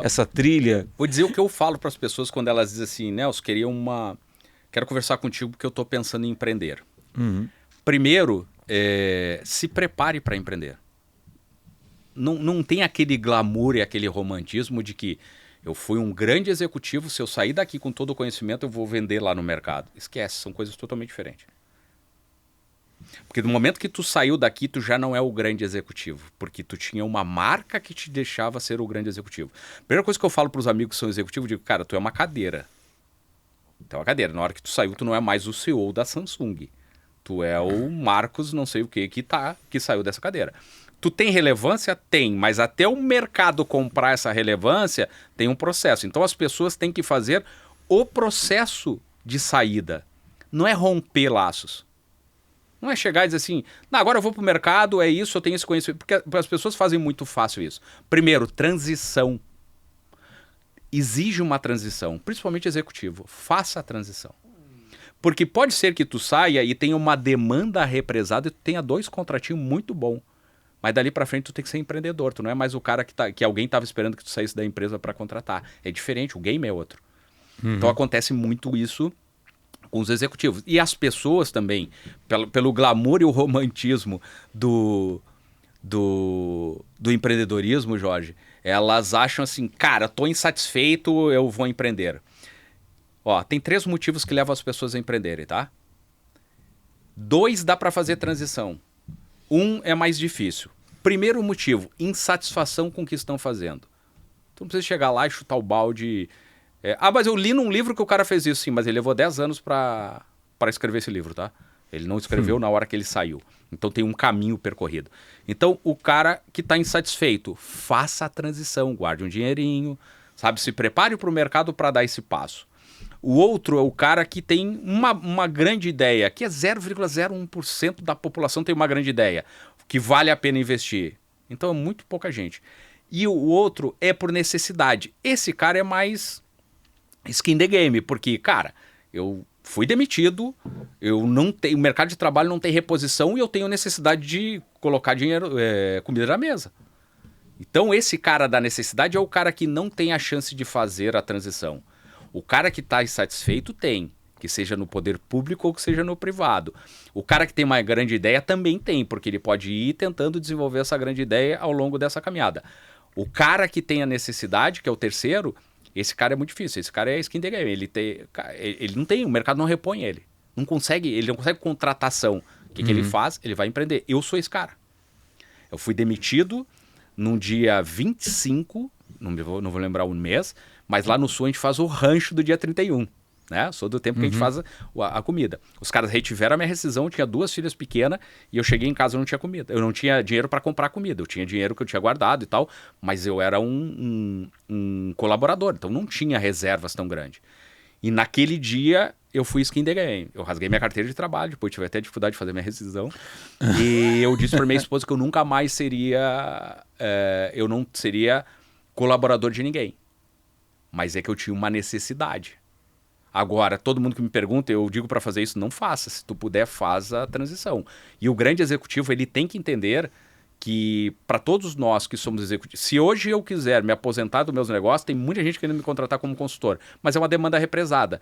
Essa trilha? Vou dizer o que eu falo para as pessoas quando elas dizem assim, Nelson, quero conversar contigo porque eu estou pensando em empreender. Primeiro, se prepare para empreender. não tem aquele glamour e aquele romantismo de que eu fui um grande executivo, se eu sair daqui com todo o conhecimento, eu vou vender lá no mercado. Esquece, são coisas totalmente diferentes. Porque no momento que tu saiu daqui, tu já não é o grande executivo, porque tu tinha uma marca que te deixava ser o grande executivo. Primeira coisa que eu falo para os amigos que são executivos, eu digo, cara, tu é uma cadeira. Tu é uma cadeira. Na hora que tu saiu, tu não é mais o CEO da Samsung. Tu é o Marcos, não sei o que saiu dessa cadeira. Tu tem relevância? Tem, mas até o mercado comprar essa relevância, tem um processo. Então as pessoas têm que fazer o processo de saída. Não é romper laços. Não é chegar e dizer assim, não, agora eu vou pro mercado, é isso, eu tenho esse conhecimento. Porque as pessoas fazem muito fácil isso. Primeiro, transição. Exige uma transição, principalmente executivo. Faça a transição. Porque pode ser que tu saia e tenha uma demanda represada e tu tenha 2 contratinhos muito bons. Mas dali pra frente tu tem que ser empreendedor. Tu não é mais o cara que alguém estava esperando que tu saísse da empresa para contratar. É diferente, o game é outro. Então acontece muito isso com os executivos. E as pessoas também, pelo glamour e o romantismo do empreendedorismo, Jorge, elas acham assim, cara, tô insatisfeito, eu vou empreender. Ó, tem 3 motivos que levam as pessoas a empreenderem, tá? 2 dá para fazer transição. 1 é mais difícil. Primeiro motivo, insatisfação com o que estão fazendo. Tu não precisa chegar lá e chutar o balde. Mas eu li num livro que o cara fez isso, sim, mas ele levou 10 anos para escrever esse livro, tá? Ele não escreveu na hora que ele saiu. Então tem um caminho percorrido. Então o cara que está insatisfeito, faça a transição, guarde um dinheirinho, sabe? Se prepare para o mercado para dar esse passo. O outro é o cara que tem uma grande ideia, que é 0,01% da população tem uma grande ideia, que vale a pena investir. Então é muito pouca gente. E o outro é por necessidade. Esse cara é mais skin the game, porque, cara, eu fui demitido, o mercado de trabalho não tem reposição e eu tenho necessidade de colocar dinheiro, comida na mesa. Então esse cara da necessidade é o cara que não tem a chance de fazer a transição. O cara que está insatisfeito tem, que seja no poder público ou que seja no privado. O cara que tem uma grande ideia também tem, porque ele pode ir tentando desenvolver essa grande ideia ao longo dessa caminhada. O cara que tem a necessidade, que é o terceiro, esse cara é muito difícil. Esse cara é skin the game. Ele não tem, o mercado não repõe ele. Ele não consegue contratação. O que ele faz? Ele vai empreender. Eu sou esse cara. Eu fui demitido num dia 25, não vou lembrar o mês, mas lá no Sul a gente faz o rancho do dia 31. Né? Sou do tempo que a gente faz a comida. Os caras retiveram a minha rescisão, eu tinha 2 filhas pequenas e eu cheguei em casa e não tinha comida. Eu não tinha dinheiro para comprar comida, eu tinha dinheiro que eu tinha guardado e tal, mas eu era um colaborador, então não tinha reservas tão grandes. E naquele dia eu fui skin the game. Eu rasguei minha carteira de trabalho, depois tive até dificuldade de fazer minha rescisão. E eu disse para minha esposa que eu nunca mais seria colaborador de ninguém. Mas é que eu tinha uma necessidade. Agora, todo mundo que me pergunta, eu digo para fazer isso, não faça. Se tu puder, faz a transição. E o grande executivo, ele tem que entender que para todos nós que somos executivos, se hoje eu quiser me aposentar dos meus negócios, tem muita gente querendo me contratar como consultor, mas é uma demanda represada.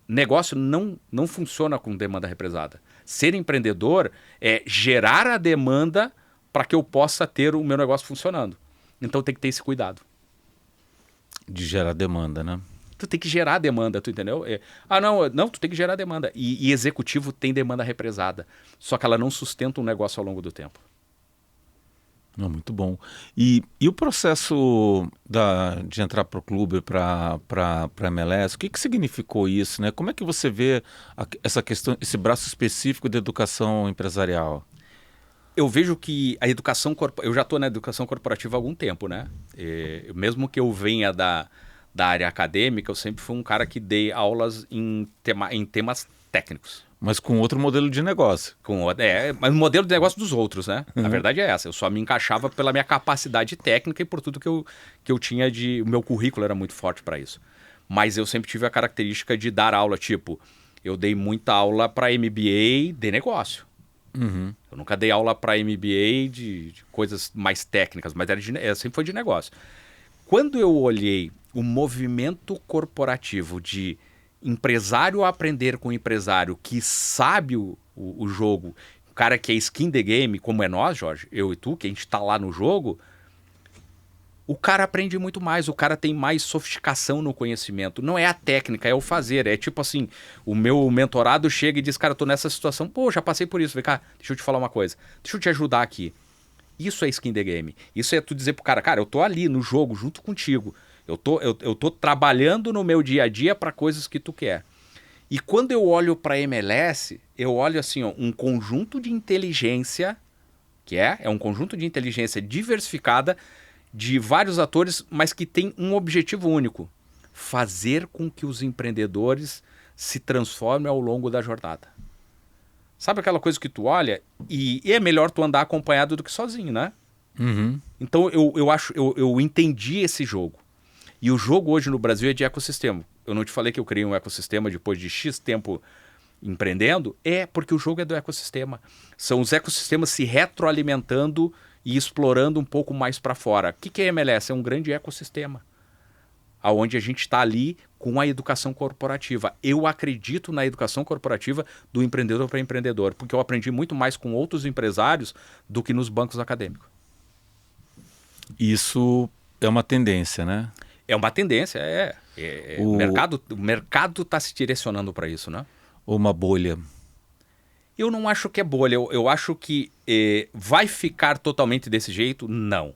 Negócio não funciona com demanda represada. Ser empreendedor é gerar a demanda para que eu possa ter o meu negócio funcionando. Então tem que ter esse cuidado. De gerar demanda, né? Tu tem que gerar demanda, tu entendeu? Não, tu tem que gerar demanda. E executivo tem demanda represada. Só que ela não sustenta um negócio ao longo do tempo. Muito bom. E o processo de entrar para o clube, para a MLS, o que significou isso, né? Como é que você vê essa questão, esse braço específico de educação empresarial? Eu vejo que a educação eu já estou na educação corporativa há algum tempo, né? Mesmo que eu venha da área acadêmica, eu sempre fui um cara que dei aulas em temas técnicos. Mas com outro modelo de negócio. Mas o modelo de negócio dos outros, né? A verdade é essa. Eu só me encaixava pela minha capacidade técnica e por tudo que eu tinha O meu currículo era muito forte para isso. Mas eu sempre tive a característica de dar aula, tipo, eu dei muita aula para MBA de negócio. Eu nunca dei aula para MBA de coisas mais técnicas, mas sempre foi de negócio. Quando eu olhei o movimento corporativo de empresário aprender com empresário que sabe o jogo, o cara que é skin the game, como é nós, Jorge, eu e tu, que a gente está lá no jogo, o cara aprende muito mais, o cara tem mais sofisticação no conhecimento. Não é a técnica, é o fazer. É tipo assim, o meu mentorado chega e diz, cara, eu tô nessa situação, pô, já passei por isso. Vem cá, deixa eu te falar uma coisa, deixa eu te ajudar aqui. Isso é skin the game. Isso é tu dizer pro cara, eu tô ali no jogo junto contigo. Eu tô trabalhando no meu dia a dia para coisas que tu quer. E quando eu olho para MLS, eu olho assim, ó, um conjunto de inteligência, que é um conjunto de inteligência diversificada de vários atores, mas que tem um objetivo único: fazer com que os empreendedores se transformem ao longo da jornada. Sabe aquela coisa que tu olha e é melhor tu andar acompanhado do que sozinho, né? Uhum. Então eu entendi esse jogo. E o jogo hoje no Brasil é de ecossistema. Eu não te falei que eu criei um ecossistema depois de X tempo empreendendo? É porque o jogo é do ecossistema. São os ecossistemas se retroalimentando e explorando um pouco mais para fora. O que é MLS? É um grande ecossistema, onde a gente está ali com a educação corporativa. Eu acredito na educação corporativa do empreendedor para empreendedor, porque eu aprendi muito mais com outros empresários do que nos bancos acadêmicos. Isso é uma tendência, né? É uma tendência, o mercado está se direcionando para isso, né? Ou uma bolha? Eu não acho que é bolha, eu acho que vai ficar totalmente desse jeito? Não.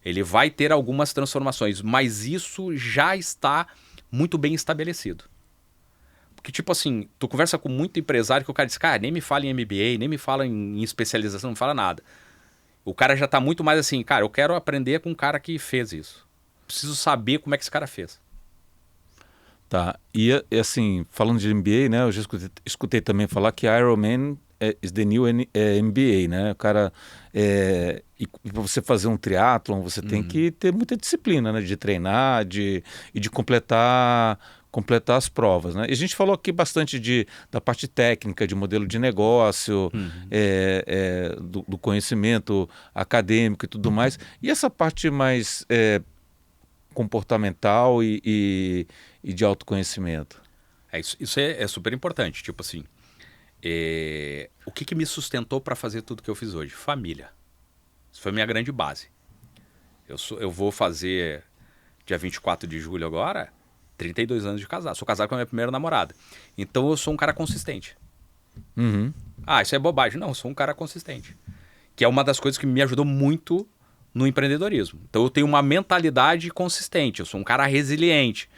Ele vai ter algumas transformações, mas isso já está muito bem estabelecido. Porque, tipo assim, tu conversa com muito empresário que o cara diz, cara, nem me fala em MBA, nem me fala em especialização, não fala nada. O cara já está muito mais assim, cara, eu quero aprender com um cara que fez isso. Preciso saber como é que esse cara fez. Tá, e assim, falando de MBA, né, eu já escutei também falar que Ironman is the new MBA, né, o cara, e para você fazer um triatlon, você tem que ter muita disciplina, né, de treinar, e de completar as provas, né, e a gente falou aqui bastante da parte técnica, de modelo de negócio, do conhecimento acadêmico e tudo mais, e essa parte mais comportamental e de autoconhecimento. Isso é super importante. Tipo assim, o que me sustentou para fazer tudo que eu fiz hoje? Família. Isso foi a minha grande base. Eu vou fazer, dia 24 de julho agora, 32 anos de casado. Sou casado com a minha primeira namorada. Então eu sou um cara consistente. Uhum. Ah, isso é bobagem. Não, eu sou um cara consistente. Que é uma das coisas que me ajudou muito no empreendedorismo. Então eu tenho uma mentalidade consistente. Eu sou um cara resiliente.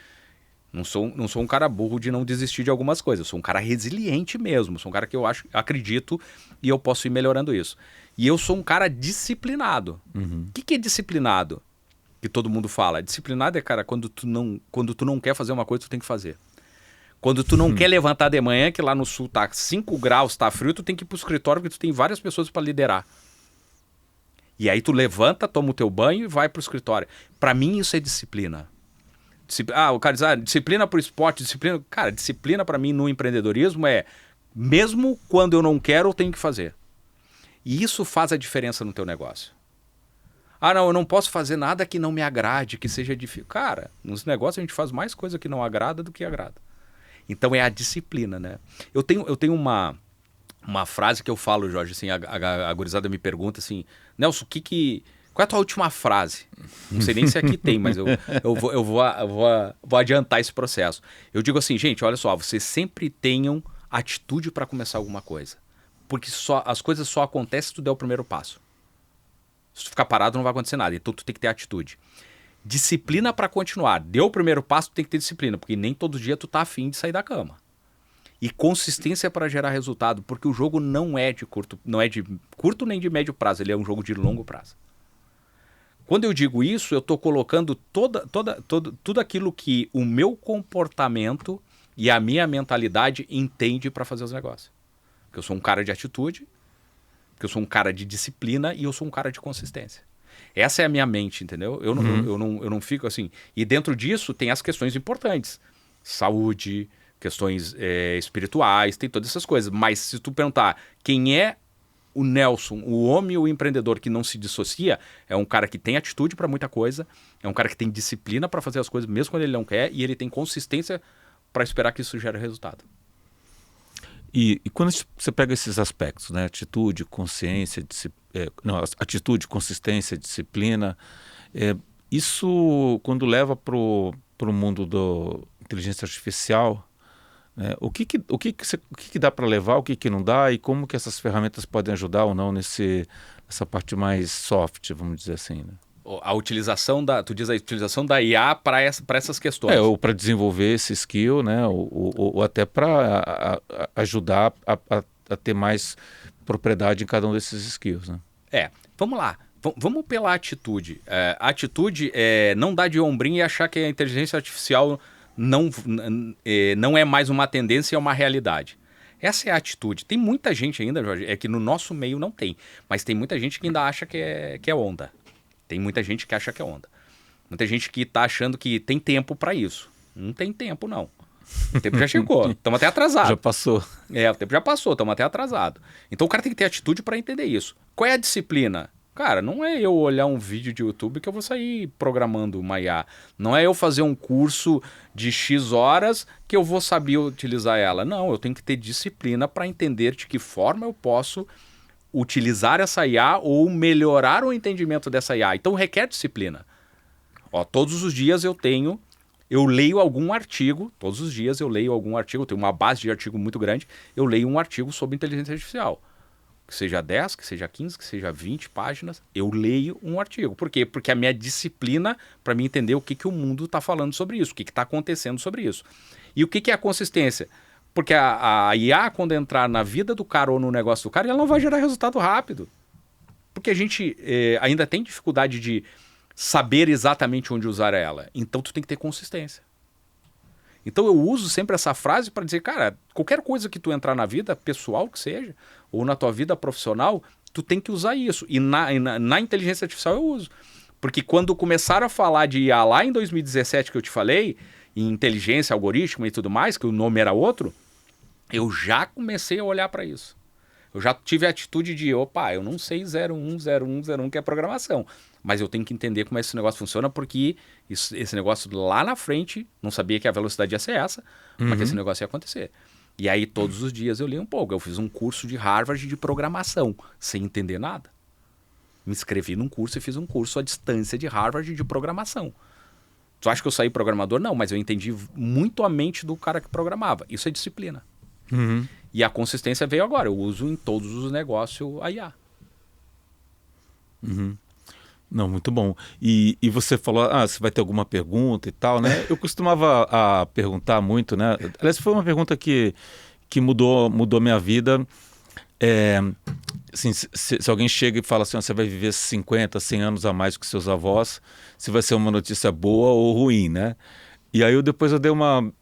Não sou um cara burro de não desistir de algumas coisas. Eu sou um cara resiliente mesmo. Sou um cara que acredito e eu posso ir melhorando isso. E eu sou um cara disciplinado. Uhum. O que é disciplinado? Que todo mundo fala. Disciplinado é, cara, quando tu não quer fazer uma coisa, tu tem que fazer. Quando tu não quer levantar de manhã, que lá no sul tá 5 graus, tá frio, tu tem que ir pro escritório porque tu tem várias pessoas para liderar. E aí tu levanta, toma o teu banho e vai pro escritório. Para mim isso é disciplina. O cara diz, disciplina pro esporte, disciplina... Cara, disciplina para mim no empreendedorismo é, mesmo quando eu não quero, eu tenho que fazer. E isso faz a diferença no teu negócio. Não, eu não posso fazer nada que não me agrade, que seja difícil. Cara, nos negócios a gente faz mais coisa que não agrada do que agrada. Então é a disciplina, né? Eu tenho uma frase que eu falo, Jorge, assim, a gurizada me pergunta assim, Nelson, qual é a tua última frase? Não sei nem se aqui tem, mas eu vou adiantar esse processo. Eu digo assim, gente, olha só, vocês sempre tenham atitude para começar alguma coisa. Porque as coisas só acontecem se tu der o primeiro passo. Se tu ficar parado, não vai acontecer nada. Então tu tem que ter atitude. Disciplina para continuar. Deu o primeiro passo, tu tem que ter disciplina, porque nem todo dia tu tá afim de sair da cama. E consistência para gerar resultado, porque o jogo não é de curto nem de médio prazo, ele é um jogo de longo prazo. Quando eu digo isso, eu estou colocando tudo aquilo que o meu comportamento e a minha mentalidade entende para fazer os negócios. Porque eu sou um cara de atitude, porque eu sou um cara de disciplina e eu sou um cara de consistência. Essa é a minha mente, entendeu? Eu não fico assim. E dentro disso tem as questões importantes. Saúde, questões espirituais, tem todas essas coisas. Mas se tu perguntar quem é o Nelson, o homem ou o empreendedor que não se dissocia, é um cara que tem atitude para muita coisa, é um cara que tem disciplina para fazer as coisas mesmo quando ele não quer e ele tem consistência para esperar que isso gere resultado. E quando você pega esses aspectos, né, atitude, consciência, atitude, consistência, disciplina, isso, quando leva para o mundo da inteligência artificial, né, o que dá para levar, o que não dá, e como que essas ferramentas podem ajudar ou não nessa parte mais soft, vamos dizer assim, né? A utilização tu diz a utilização da IA para essas questões. Ou para desenvolver esse skill, né? Ou até para ajudar a ter mais propriedade em cada um desses skills, né? Vamos lá. Vamos pela atitude. A atitude é não dar de ombrinho e achar que a inteligência artificial não é mais uma tendência, é uma realidade. Essa é a atitude. Tem muita gente ainda, Jorge, é que no nosso meio não tem, mas tem muita gente que ainda acha que é onda. Tem muita gente que acha que é onda. Muita gente que está achando que tem tempo para isso. Não tem tempo, não. O tempo já chegou. Estamos até atrasados. Já passou. O tempo já passou. Estamos até atrasados. Então o cara tem que ter atitude para entender isso. Qual é a disciplina? Cara, não é eu olhar um vídeo de YouTube que eu vou sair programando uma IA. Não é eu fazer um curso de X horas que eu vou saber utilizar ela. Não, eu tenho que ter disciplina para entender de que forma eu posso utilizar essa IA ou melhorar o entendimento dessa IA. Então requer disciplina. Todos os dias eu leio algum artigo, todos os dias eu leio algum artigo, eu tenho uma base de artigo muito grande, eu leio um artigo sobre inteligência artificial. Que seja 10, que seja 15, que seja 20 páginas, eu leio um artigo. Por quê? Porque a minha disciplina para mim entender o que o mundo está falando sobre isso, o que está acontecendo sobre isso. E o que é a consistência? Porque a IA, quando entrar na vida do cara ou no negócio do cara, ela não vai gerar resultado rápido. Porque a gente ainda tem dificuldade de saber exatamente onde usar ela. Então, tu tem que ter consistência. Então, eu uso sempre essa frase para dizer, cara, qualquer coisa que tu entrar na vida, pessoal que seja, ou na tua vida profissional, tu tem que usar isso. E na inteligência artificial eu uso. Porque quando começaram a falar de IA lá em 2017, que eu te falei, em inteligência, algoritmo e tudo mais, que o nome era outro, eu já comecei a olhar para isso. Eu já tive a atitude de, eu não sei 010101 que é programação, mas eu tenho que entender como esse negócio funciona, porque esse negócio lá na frente, não sabia que a velocidade ia ser essa, mas que esse negócio ia acontecer. E aí todos os dias eu li um pouco. Eu fiz um curso de Harvard de programação, sem entender nada. Me inscrevi num curso e fiz um curso à distância de Harvard de programação. Tu acha que eu saí programador? Não, mas eu entendi muito a mente do cara que programava. Isso é disciplina. E a consistência veio agora. Eu uso em todos os negócios a IA. Não, muito bom. E você falou, você vai ter alguma pergunta e tal, né? Eu costumava perguntar muito, né? Aliás, foi uma pergunta que mudou minha vida. Assim, se alguém chega e fala assim, você vai viver 50, 100 anos a mais que seus avós, se vai ser uma notícia boa ou ruim, né? E aí depois eu dei uma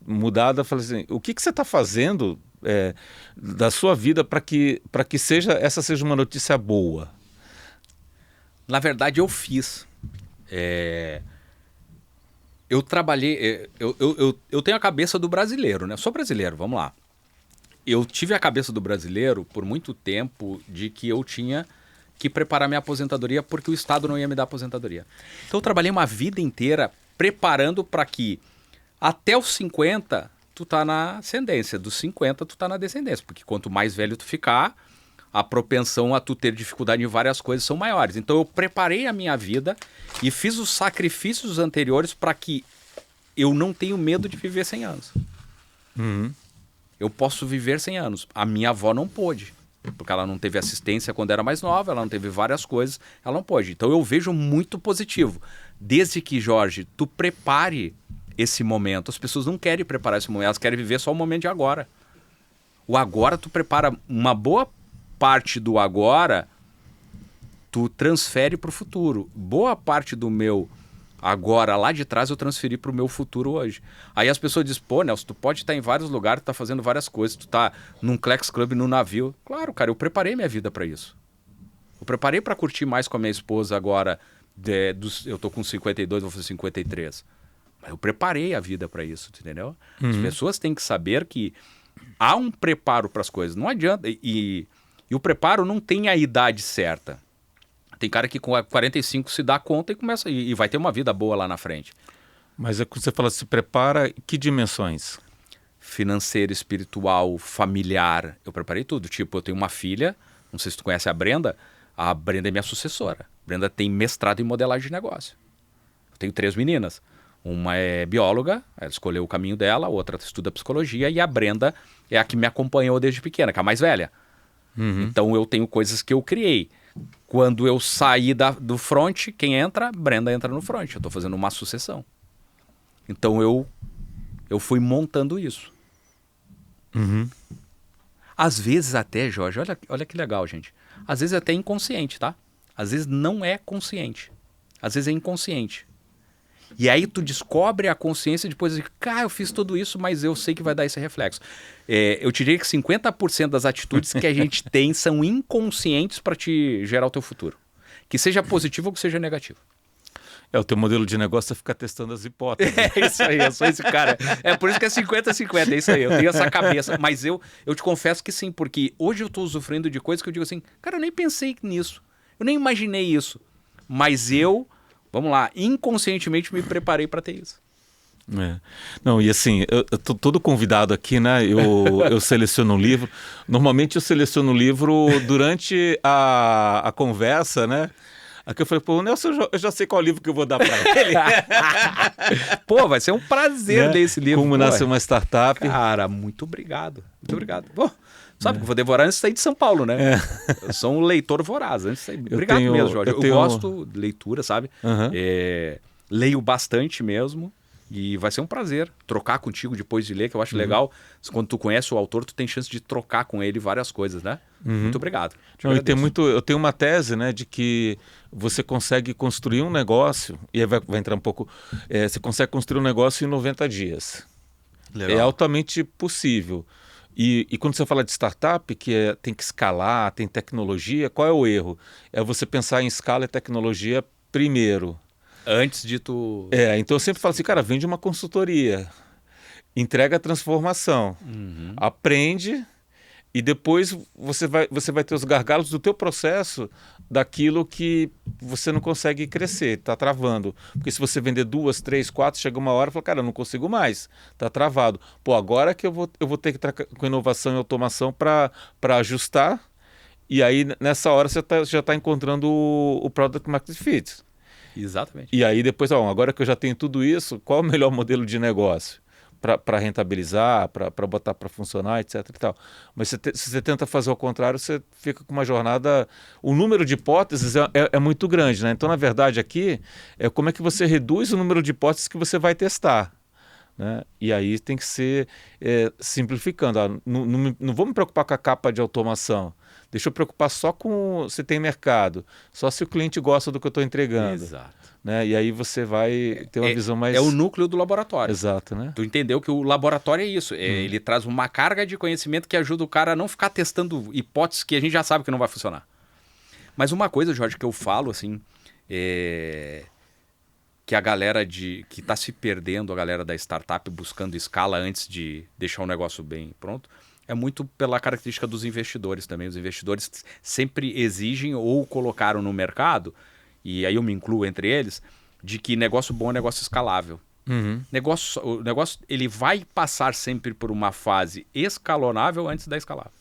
mudada, falei assim, o que você está fazendo da sua vida para que essa seja uma notícia boa? Na verdade, eu fiz. Eu trabalhei... Eu tenho a cabeça do brasileiro, né? Eu sou brasileiro, vamos lá. Eu tive a cabeça do brasileiro por muito tempo de que eu tinha que preparar minha aposentadoria porque o Estado não ia me dar aposentadoria. Então eu trabalhei uma vida inteira preparando para que até os 50 tu tá na ascendência, dos 50 tu tá na descendência, porque quanto mais velho tu ficar, a propensão a tu ter dificuldade em várias coisas são maiores. Então eu preparei a minha vida e fiz os sacrifícios anteriores para que eu não tenha medo de viver 100 anos. Eu posso viver 100 anos. A minha avó não pôde, porque ela não teve assistência quando era mais nova, ela não teve várias coisas, ela não pôde. Então eu vejo muito positivo. Desde que, Jorge, tu prepare esse momento. As pessoas não querem preparar esse momento, elas querem viver só o momento de agora. O agora, tu prepara uma boa parte do agora, tu transfere para o futuro. Boa parte do meu agora lá de trás eu transferi para o meu futuro hoje. Aí as pessoas dizem, pô, Nelson, tu pode estar em vários lugares, tu tá fazendo várias coisas, tu tá num Clex Club, num navio. Claro, cara, eu preparei minha vida para isso. Eu preparei para curtir mais com a minha esposa agora, eu tô com 52, vou fazer 53. Mas eu preparei a vida para isso, entendeu? As pessoas têm que saber que há um preparo para as coisas. Não adianta. E o preparo não tem a idade certa. Tem cara que com 45 se dá conta e começa e vai ter uma vida boa lá na frente. Mas quando você fala se prepara, que dimensões? Financeira, espiritual, familiar. Eu preparei tudo. Tipo, eu tenho uma filha, não sei se tu conhece a Brenda é minha sucessora. A Brenda tem mestrado em modelagem de negócio. tenho 3 meninas. Uma é bióloga, ela escolheu o caminho dela, a outra estuda psicologia, e a Brenda é a que me acompanhou desde pequena, que é a mais velha. Então eu tenho coisas que eu criei. Quando eu saí do front, quem entra? Brenda entra no front. Eu estou fazendo uma sucessão. Então eu fui montando isso. Às vezes até, Jorge, olha que legal, gente. Às vezes até inconsciente, tá? Às vezes não é consciente. Às vezes é inconsciente. E aí tu descobre a consciência depois de, cara, eu fiz tudo isso, mas eu sei que vai dar esse reflexo. Eu te diria que 50% das atitudes que a gente tem são inconscientes para te gerar o teu futuro. Que seja positivo ou que seja negativo. O teu modelo de negócio é ficar testando as hipóteses. É isso aí, eu sou esse cara. É por isso que é 50-50, é isso aí. Eu tenho essa cabeça. Mas eu te confesso que sim, porque hoje eu estou usufruindo de coisas que eu digo assim, cara, eu nem pensei nisso. Eu nem imaginei isso. Mas vamos lá, inconscientemente me preparei para ter isso. Não, e assim, eu tô todo convidado aqui, né? Eu seleciono um livro. Normalmente eu seleciono o livro durante a conversa, né? Aqui eu falei, pô, Nelson, eu já sei qual livro que eu vou dar para ele. Pô, vai ser um prazer ler esse livro. Como nascer uma startup. Cara, muito obrigado. Muito obrigado. Pô, sabe que eu vou devorar antes de sair de São Paulo, né? Eu sou um leitor voraz. Antes de sair. Obrigado mesmo, Jorge. Eu gosto de leitura, sabe? Leio bastante mesmo. E vai ser um prazer trocar contigo depois de ler, que eu acho legal. Quando tu conhece o autor, tu tem chance de trocar com ele várias coisas, né? Muito obrigado. Não, eu tenho uma tese, né, de que você consegue construir um negócio, e aí vai entrar um pouco, você consegue construir um negócio em 90 dias. Legal. É altamente possível. E quando você fala de startup, que tem que escalar, tem tecnologia, qual é o erro? É você pensar em escala e tecnologia primeiro. Antes de tu... Então eu sempre falo assim, cara, vende uma consultoria, entrega a transformação, aprende e depois você vai ter os gargalos do teu processo daquilo que você não consegue crescer, está travando. Porque se você vender 2, 3, 4, chega uma hora e fala, cara, eu não consigo mais, está travado. Pô, agora que eu vou ter que estar com inovação e automação para ajustar, e aí nessa hora você já está encontrando o Product Market Fit. Exatamente. E aí depois, agora que eu já tenho tudo isso, qual é o melhor modelo de negócio para rentabilizar, para botar para funcionar, etc. e tal. Mas se você tenta fazer o contrário, você fica com uma jornada... O número de hipóteses é muito grande, né? Então, na verdade, aqui é como é que você reduz o número de hipóteses que você vai testar. Né? E aí tem que ser simplificando. Não vou me preocupar com a capa de automação. Deixa eu preocupar só com se tem mercado, só se o cliente gosta do que eu estou entregando. Exato. Né? E aí você vai ter uma visão mais... É o núcleo do laboratório. Exato, né? Tu entendeu que o laboratório é isso. Ele traz uma carga de conhecimento que ajuda o cara a não ficar testando hipóteses que a gente já sabe que não vai funcionar. Mas uma coisa, Jorge, que eu falo, assim, que a galera que está se perdendo, a galera da startup buscando escala antes de deixar o negócio bem pronto, é muito pela característica dos investidores também. Os investidores sempre exigem ou colocaram no mercado, e aí eu me incluo entre eles, de que negócio bom é negócio escalável. O negócio ele vai passar sempre por uma fase escalonável antes da escalável.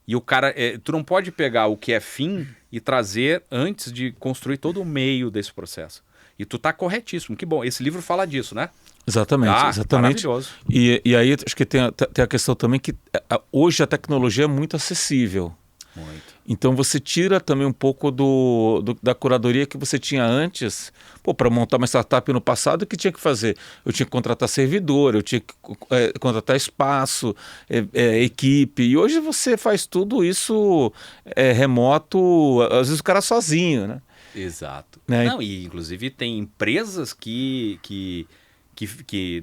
E o cara, tu não pode pegar o que é fim e trazer antes de construir todo o meio desse processo. E tu tá corretíssimo, que bom. Esse livro fala disso, né? Exatamente, exatamente. Maravilhoso. E aí acho que tem a questão também que hoje a tecnologia é muito acessível. Muito. Então você tira também um pouco da curadoria que você tinha antes. Para montar uma startup no passado, o que tinha que fazer? Eu tinha que contratar servidor, eu tinha que contratar espaço, equipe. E hoje você faz tudo isso remoto, às vezes o cara sozinho, né? Exato. Né? Não, e inclusive tem empresas que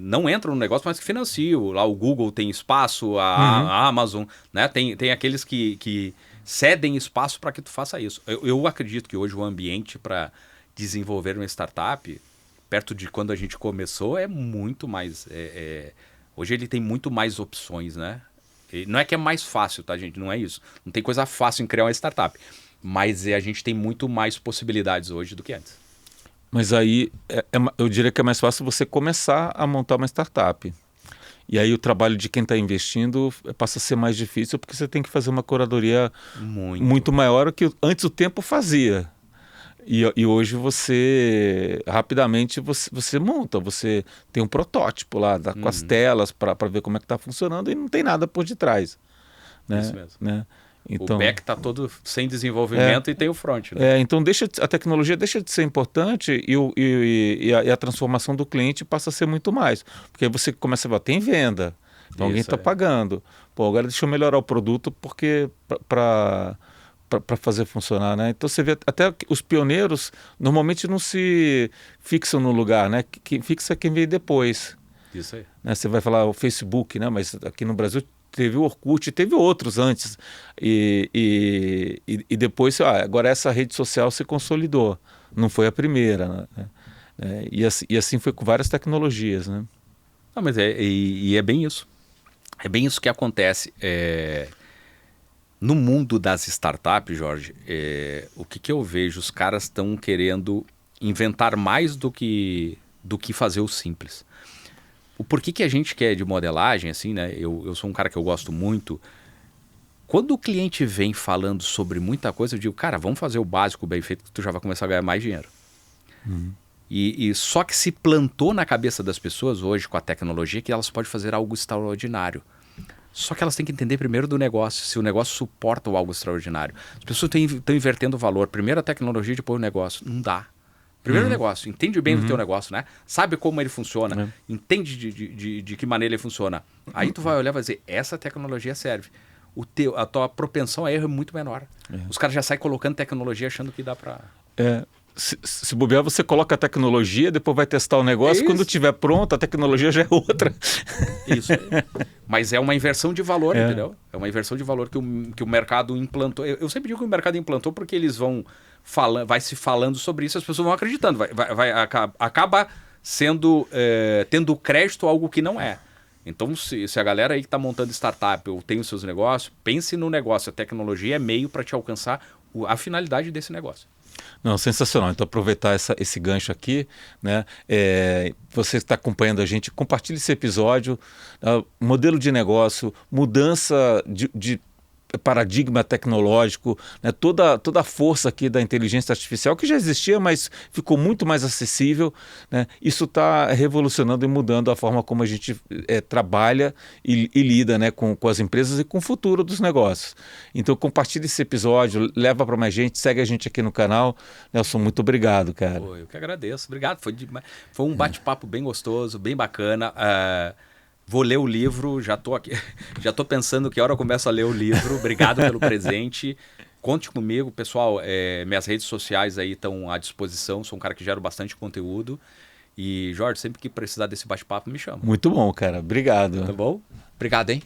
não entram no negócio, mas que financiam. Lá o Google tem espaço, a Amazon, né? Tem aqueles que cedem espaço para que tu faça isso. Eu acredito que hoje o ambiente para desenvolver uma startup, perto de quando a gente começou, é muito mais... hoje ele tem muito mais opções, né? E não é que é mais fácil, tá, gente? Não é isso. Não tem coisa fácil em criar uma startup. Mas a gente tem muito mais possibilidades hoje do que antes. Mas aí eu diria que é mais fácil você começar a montar uma startup. E aí o trabalho de quem está investindo passa a ser mais difícil porque você tem que fazer uma curadoria muito maior do que antes o tempo fazia. E hoje você, rapidamente, você monta, você tem um protótipo lá, com as telas para ver como é que está funcionando e não tem nada por detrás. Né? Isso mesmo. Né? Então, o back está todo sem desenvolvimento e tem o front. Né? Então a tecnologia deixa de ser importante e a transformação do cliente passa a ser muito mais. Porque aí você começa a ver, tem venda, então alguém está pagando. Pô, agora deixa eu melhorar o produto porque para fazer funcionar, né? Então você vê até os pioneiros normalmente não se fixam no lugar, né? Quem fixa é quem veio depois. Isso aí. Né? Você vai falar o Facebook, né? Mas aqui no Brasil teve o Orkut, teve outros antes. E depois, agora essa rede social se consolidou. Não foi a primeira, né? E assim foi com várias tecnologias, né? Não, mas é bem isso. É bem isso que acontece. No mundo das startups, Jorge, o que eu vejo? Os caras estão querendo inventar mais do que fazer o simples. O porquê que a gente quer de modelagem, assim, né? Eu sou um cara que eu gosto muito. Quando o cliente vem falando sobre muita coisa, eu digo, cara, vamos fazer o básico bem feito que tu já vai começar a ganhar mais dinheiro. E só que se plantou na cabeça das pessoas hoje com a tecnologia que elas podem fazer algo extraordinário. Só que elas têm que entender primeiro do negócio, se o negócio suporta algo extraordinário. As pessoas estão invertendo o valor. Primeiro a tecnologia, depois o negócio. Não dá. Primeiro o negócio. Entende bem do teu negócio, né? Sabe como ele funciona. Entende de que maneira ele funciona. Aí tu vai olhar e vai dizer, essa tecnologia serve. A tua propensão a erro é muito menor. Os caras já saem colocando tecnologia achando que dá para... Se bobear, você coloca a tecnologia, depois vai testar o negócio, quando estiver pronto, a tecnologia já é outra. Isso. Mas é uma inversão de valor, entendeu? É uma inversão de valor que o mercado implantou. Eu sempre digo que o mercado implantou porque eles vai se falando sobre isso, as pessoas vão acreditando. Acaba sendo, tendo crédito a algo que não é. Então, se a galera aí que está montando startup ou tem os seus negócios, pense no negócio. A tecnologia é meio para te alcançar a finalidade desse negócio. Não, sensacional. Então, aproveitar esse gancho aqui, né? Você está acompanhando a gente, compartilhe esse episódio. Modelo de negócio, mudança de paradigma tecnológico, né? Toda a força aqui da inteligência artificial, que já existia, mas ficou muito mais acessível, né? Isso está revolucionando e mudando a forma como a gente trabalha e lida, né? com as empresas e com o futuro dos negócios. Então compartilhe esse episódio, leva para mais gente, segue a gente aqui no canal. Nelson, muito obrigado, cara. Eu que agradeço. Obrigado. Foi um bate-papo bem gostoso, bem bacana. Vou ler o livro, já tô pensando que hora eu começo a ler o livro. Obrigado pelo presente. Conte comigo, pessoal. Minhas redes sociais aí estão à disposição. Sou um cara que gera bastante conteúdo. E, Jorge, sempre que precisar desse bate-papo, me chama. Muito bom, cara. Obrigado. Tá bom? Obrigado, hein?